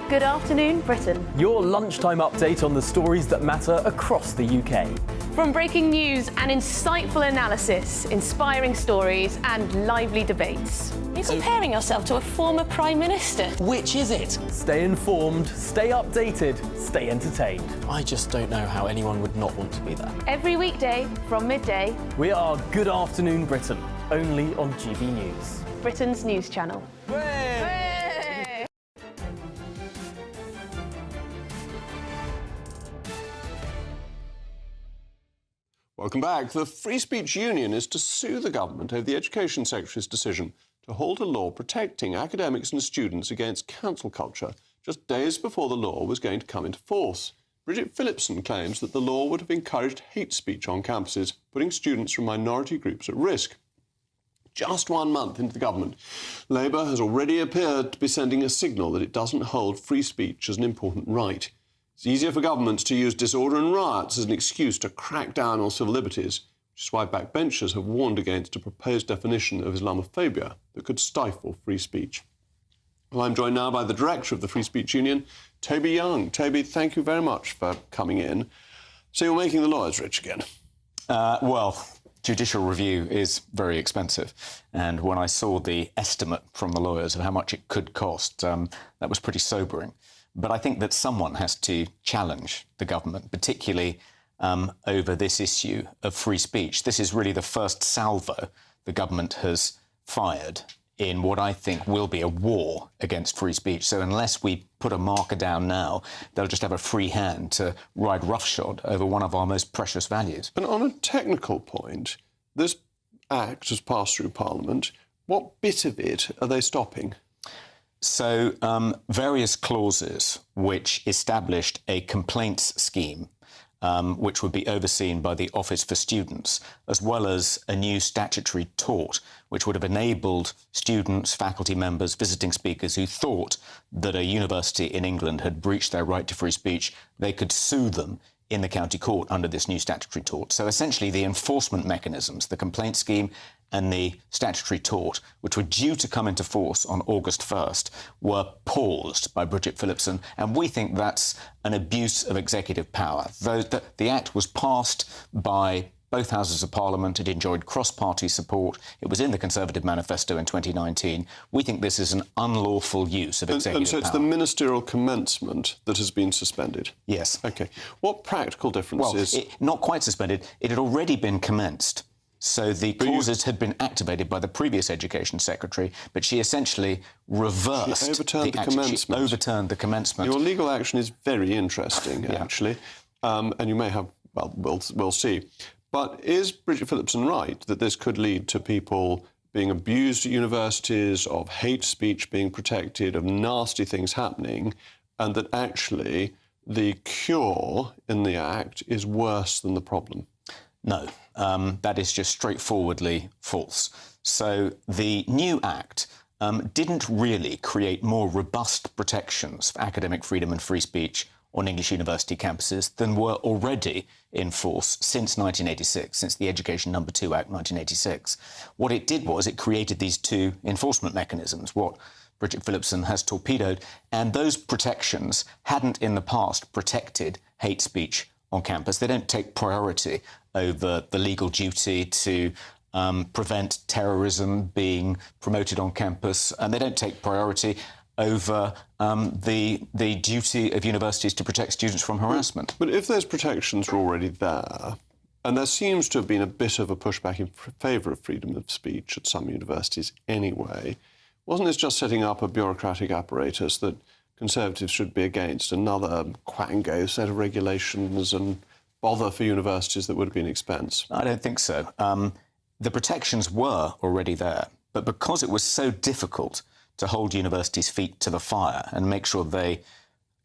S21: Good afternoon, Britain.
S9: Your lunchtime update on the stories that matter across the UK.
S21: From breaking news and insightful analysis, inspiring stories and lively debates.
S8: You're comparing yourself to a former Prime Minister.
S17: Which is it?
S9: Stay informed, stay updated, stay entertained.
S17: I just don't know how anyone would not want to be there.
S21: Every weekday from midday.
S9: We are Good Afternoon Britain, only on GB News,
S21: Britain's news channel.
S16: Welcome back. The Free Speech Union is to sue the government over the Education Secretary's decision to halt a law protecting academics and students against cancel culture just days before the law was going to come into force. Bridget Phillipson claims that the law would have encouraged hate speech on campuses, putting students from minority groups at risk. Just 1 month into the government, Labour has already appeared to be sending a signal that it doesn't hold free speech as an important right. It's easier for governments to use disorder and riots as an excuse to crack down on civil liberties, which is why backbenchers have warned against a proposed definition of Islamophobia that could stifle free speech. Well, I'm joined now by the director of the Free Speech Union, Toby Young. Toby, thank you very much for coming in. So you're making the lawyers rich again?
S26: Well, judicial review is very expensive. And when I saw the estimate from the lawyers of how much it could cost, that was pretty sobering. But I think that someone has to challenge the government, particularly over this issue of free speech. This is really the first salvo the government has fired in what I think will be a war against free speech. So unless we put a marker down now, they'll just have a free hand to ride roughshod over one of our most precious values.
S16: And on a technical point, this Act has passed through Parliament. What bit of it are they stopping?
S26: So various clauses which established a complaints scheme which would be overseen by the Office for Students, as well as a new statutory tort which would have enabled students, faculty members, visiting speakers who thought that a university in England had breached their right to free speech, they could sue them in the county court under this new statutory tort. So essentially the enforcement mechanisms, the complaint scheme and the statutory tort, which were due to come into force on August 1st, were paused by Bridget Phillipson. And we think that's an abuse of executive power. The Act was passed by both Houses of Parliament. It enjoyed cross-party support. It was in the Conservative manifesto in 2019. We think this is an unlawful use of executive power.
S16: And so it's the ministerial commencement that has been suspended?
S26: Yes.
S16: OK. What practical difference is...
S26: not quite suspended. It had already been commenced. So the clauses had been activated by the previous Education Secretary, but she essentially reversed...
S16: She overturned the commencement.
S26: She overturned the commencement.
S16: Your legal action is very interesting, actually. And you may have... Well, we'll see. But is Bridget Phillipson right that this could lead to people being abused at universities, of hate speech being protected, of nasty things happening, and that actually the cure in the Act is worse than the problem?
S26: No, that is just straightforwardly false. So the new Act didn't really create more robust protections for academic freedom and free speech on English university campuses than were already in force since 1986, since the Education No. 2 Act 1986. What it did was it created these two enforcement mechanisms, what Bridget Phillipson has torpedoed, and those protections hadn't in the past protected hate speech on campus. They don't take priority over the legal duty to prevent terrorism being promoted on campus, and they don't take priority over the duty of universities to protect students from harassment.
S16: But if those protections are already there, and there seems to have been a bit of a pushback in favour of freedom of speech at some universities anyway, wasn't this just setting up a bureaucratic apparatus that Conservatives should be against, another quango set of regulations and bother for universities that would have been expense?
S26: I don't think so. The protections were already there, but because it was so difficult to hold universities' feet to the fire and make sure they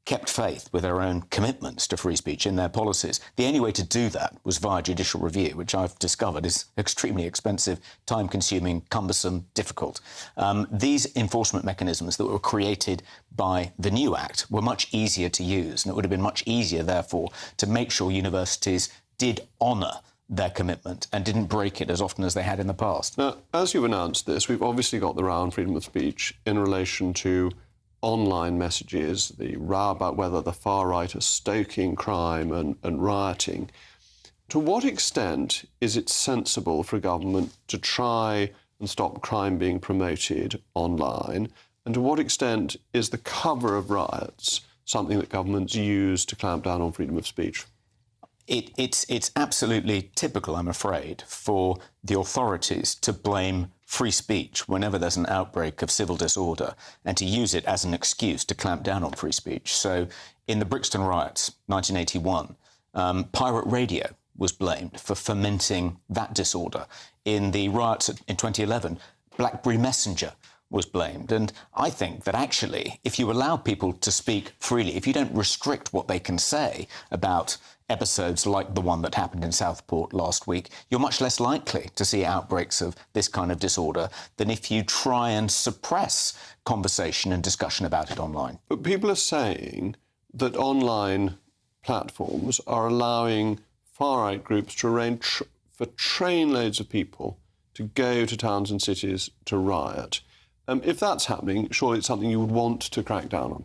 S26: kept faith with their own commitments to free speech in their policies, the only way to do that was via judicial review, which I've discovered is extremely expensive, time-consuming, cumbersome, difficult. These enforcement mechanisms that were created by the new Act were much easier to use, and it would have been much easier, therefore, to make sure universities did honour their commitment and didn't break it as often as they had in the past.
S16: Now, as you've announced this, we've obviously got the row on freedom of speech in relation to online messages, the row about whether the far right are stoking crime and rioting. To what extent is it sensible for a government to try and stop crime being promoted online? And to what extent is the cover of riots something that governments use to clamp down on freedom of speech?
S26: It's absolutely typical, I'm afraid, for the authorities to blame free speech whenever there's an outbreak of civil disorder and to use it as an excuse to clamp down on free speech. So in the Brixton riots, 1981, pirate radio was blamed for fomenting that disorder. In the riots in 2011, BlackBerry Messenger was blamed. And I think that actually, if you allow people to speak freely, if you don't restrict what they can say about episodes like the one that happened in Southport last week, you're much less likely to see outbreaks of this kind of disorder than if you try and suppress conversation and discussion about it online.
S16: But people are saying that online platforms are allowing far-right groups to arrange for trainloads of people to go to towns and cities to riot. If that's happening, surely it's something you would want to crack down on.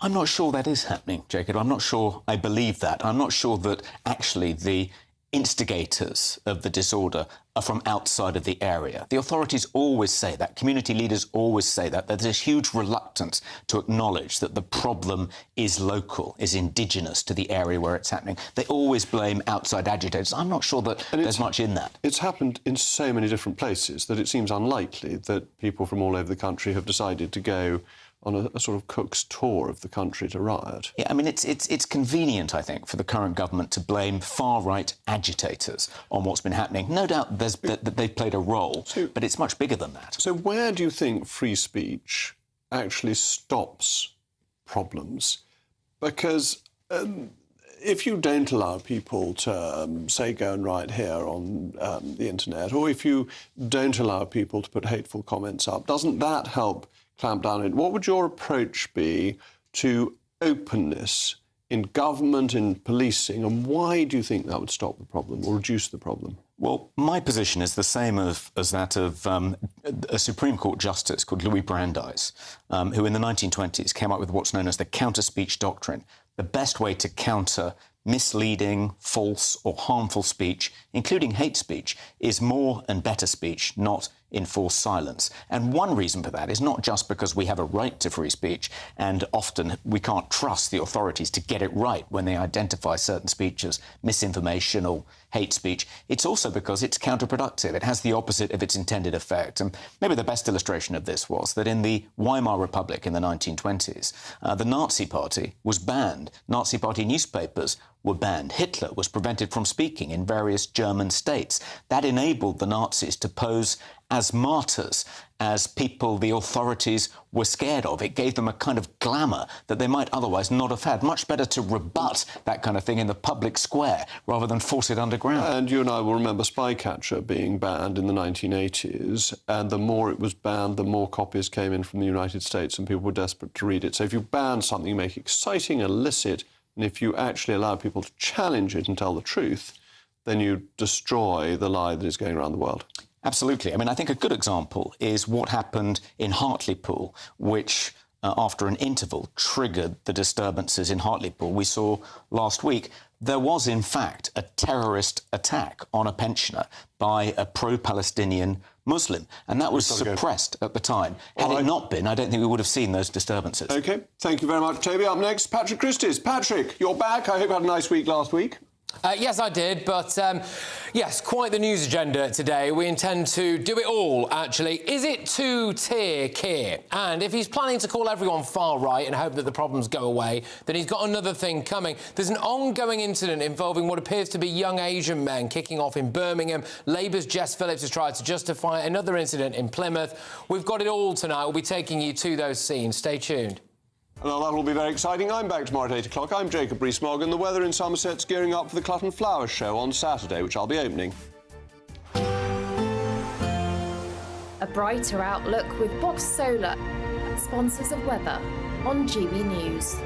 S26: I'm not sure that is happening, Jacob. I'm not sure I believe that. I'm not sure that actually the instigators of the disorder are from outside of the area. The authorities always say that. Community leaders always say that. There's a huge reluctance to acknowledge that the problem is local, is indigenous to the area where it's happening. They always blame outside agitators. I'm not sure that there's much in that.
S16: It's happened in so many different places that it seems unlikely that people from all over the country have decided to go on a sort of Cook's tour of the country to riot.
S26: Yeah, I mean, it's convenient, I think, for the current government to blame far-right agitators on what's been happening. No doubt that they've played a role, but it's much bigger than that.
S16: So where do you think free speech actually stops problems? Because if you don't allow people to, say, go and write here on the internet, or if you don't allow people to put hateful comments up, doesn't that help clamp down on it? What would your approach be to openness in government, in policing, and why do you think that would stop the problem or reduce the problem?
S26: Well, my position is the same as that of a Supreme Court justice called Louis Brandeis, who in the 1920s came up with what's known as the counter-speech doctrine. The best way to counter misleading, false or harmful speech, including hate speech, is more and better speech, not enforced silence. And one reason for that is not just because we have a right to free speech and often we can't trust the authorities to get it right when they identify certain speech as misinformation or hate speech. It's also because it's counterproductive. It has the opposite of its intended effect. And maybe the best illustration of this was that in the Weimar Republic in the 1920s, the Nazi Party was banned. Nazi Party newspapers were banned. Hitler was prevented from speaking in various German states. That enabled the Nazis to pose as martyrs, as people the authorities were scared of. It gave them a kind of glamour that they might otherwise not have had. Much better to rebut that kind of thing in the public square rather than force it underground.
S16: And you and I will remember Spycatcher being banned in the 1980s, and the more it was banned, the more copies came in from the United States and people were desperate to read it. So if you ban something, you make it exciting, illicit, and if you actually allow people to challenge it and tell the truth, then you destroy the lie that is going around the world.
S26: Absolutely. I mean, I think a good example is what happened in Hartlepool, which, after an interval, triggered the disturbances in Hartlepool. We saw last week there was, in fact, a terrorist attack on a pensioner by a pro-Palestinian Muslim, and that was suppressed at the time. Had it not been, I don't think we would have seen those disturbances.
S16: OK, thank you very much, Toby. Up next, Patrick Christys. Patrick, you're back. I hope you had a nice week last week.
S15: Yes, I did, but yes, quite the news agenda today. We intend to do it all, actually. Is it two-tier Keir? And if he's planning to call everyone far-right and hope that the problems go away, then he's got another thing coming. There's an ongoing incident involving what appears to be young Asian men kicking off in Birmingham. Labour's Jess Phillips has tried to justify another incident in Plymouth. We've got it all tonight. We'll be taking you to those scenes. Stay tuned.
S16: Well, that'll be very exciting. I'm back tomorrow at 8 o'clock. I'm Jacob Rees-Mogg, and the weather in Somerset's gearing up for the Clutton Flowers Show on Saturday, which I'll be opening.
S2: A brighter outlook with Box Solar, sponsors of weather on GB News.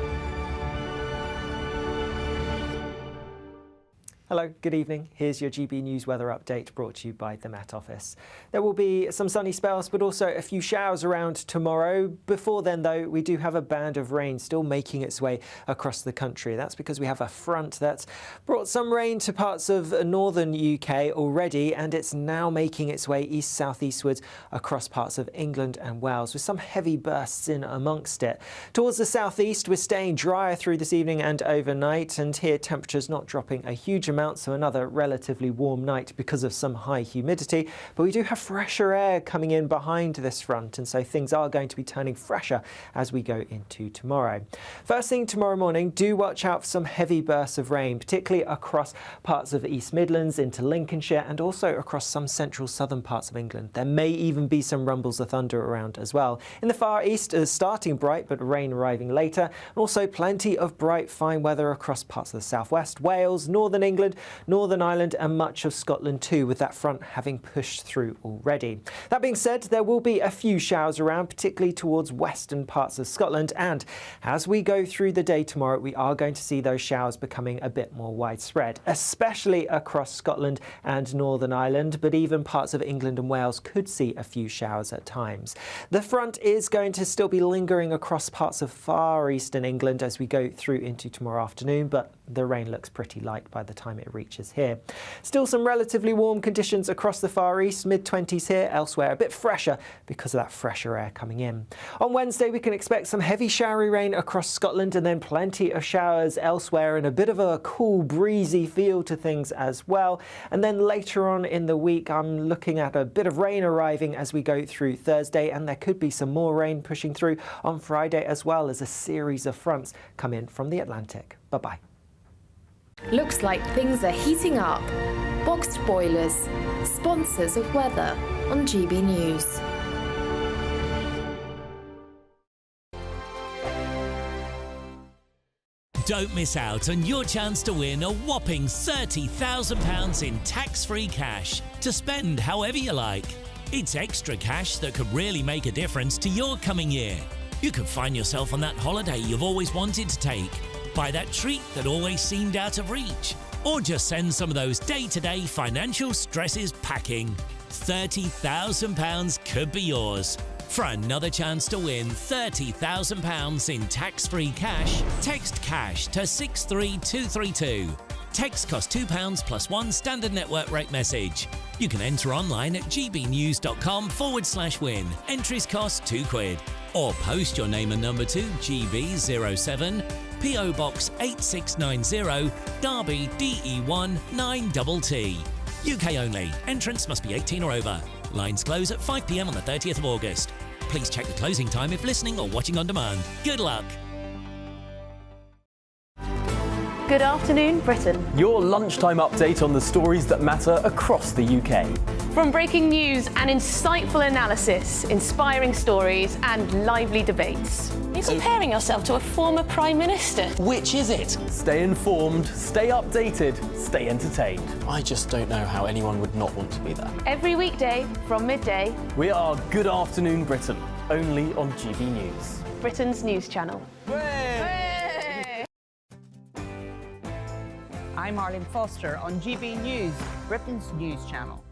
S6: Hello, good evening. Here's your GB News weather update brought to you by the Met Office. There will be some sunny spells, but also a few showers around tomorrow. Before then, though, we do have a band of rain still making its way across the country. That's because we have a front that's brought some rain to parts of northern UK already, and it's now making its way east-southeastwards across parts of England and Wales, with some heavy bursts in amongst it. Towards the southeast, we're staying drier through this evening and overnight, and here temperatures not dropping a huge amount, so another relatively warm night because of some high humidity. But we do have fresher air coming in behind this front, and so things are going to be turning fresher as we go into tomorrow. First thing tomorrow morning, do watch out for some heavy bursts of rain, particularly across parts of the East Midlands into Lincolnshire and also across some central southern parts of England. There may even be some rumbles of thunder around as well. In the Far East, starting bright but rain arriving later, and also plenty of bright fine weather across parts of the southwest, Wales, northern England, Northern Ireland and much of Scotland too, with that front having pushed through already. That being said, there will be a few showers around, particularly towards western parts of Scotland, and as we go through the day tomorrow, we are going to see those showers becoming a bit more widespread, especially across Scotland and Northern Ireland, but even parts of England and Wales could see a few showers at times. The front is going to still be lingering across parts of far eastern England as we go through into tomorrow afternoon, but the rain looks pretty light by the time it reaches here. Still some relatively warm conditions across the Far East, mid-20s here, elsewhere a bit fresher because of that fresher air coming in. On Wednesday we can expect some heavy showery rain across Scotland and then plenty of showers elsewhere and a bit of a cool breezy feel to things as well. And then later on in the week I'm looking at a bit of rain arriving as we go through Thursday, and there could be some more rain pushing through on Friday as well as a series of fronts come in from the Atlantic. Bye-bye.
S2: Looks like things are heating up. Boxed Boilers, sponsors of weather on GB News.
S3: Don't miss out on your chance to win a whopping £30,000 in tax-free cash to spend however you like. It's extra cash that could really make a difference to your coming year. You could find yourself on that holiday you've always wanted to take, buy that treat that always seemed out of reach, or just send some of those day-to-day financial stresses packing. £30,000 could be yours. For another chance to win £30,000 in tax-free cash, text CASH to 63232. Text costs £2 plus one standard network rate message. You can enter online at gbnews.com/win. Entries cost £2. Or post your name and number to GB07, PO Box 8690, Derby DE1 9TT. UK only. Entrance must be 18 or over. Lines close at 5 p.m. on the 30th of August. Please check the closing time if listening or watching on demand. Good luck.
S21: Good Afternoon Britain.
S9: Your lunchtime update on the stories that matter across the UK.
S21: From breaking news and insightful analysis, inspiring stories and lively debates.
S8: You're comparing yourself to a former Prime Minister.
S17: Which is it?
S9: Stay informed, stay updated, stay entertained.
S17: I just don't know how anyone would not want to be there.
S21: Every weekday from midday.
S9: We are Good Afternoon Britain, only on GB News.
S21: Britain's news channel.
S4: I'm Arlene Foster on GB News, Britain's news channel.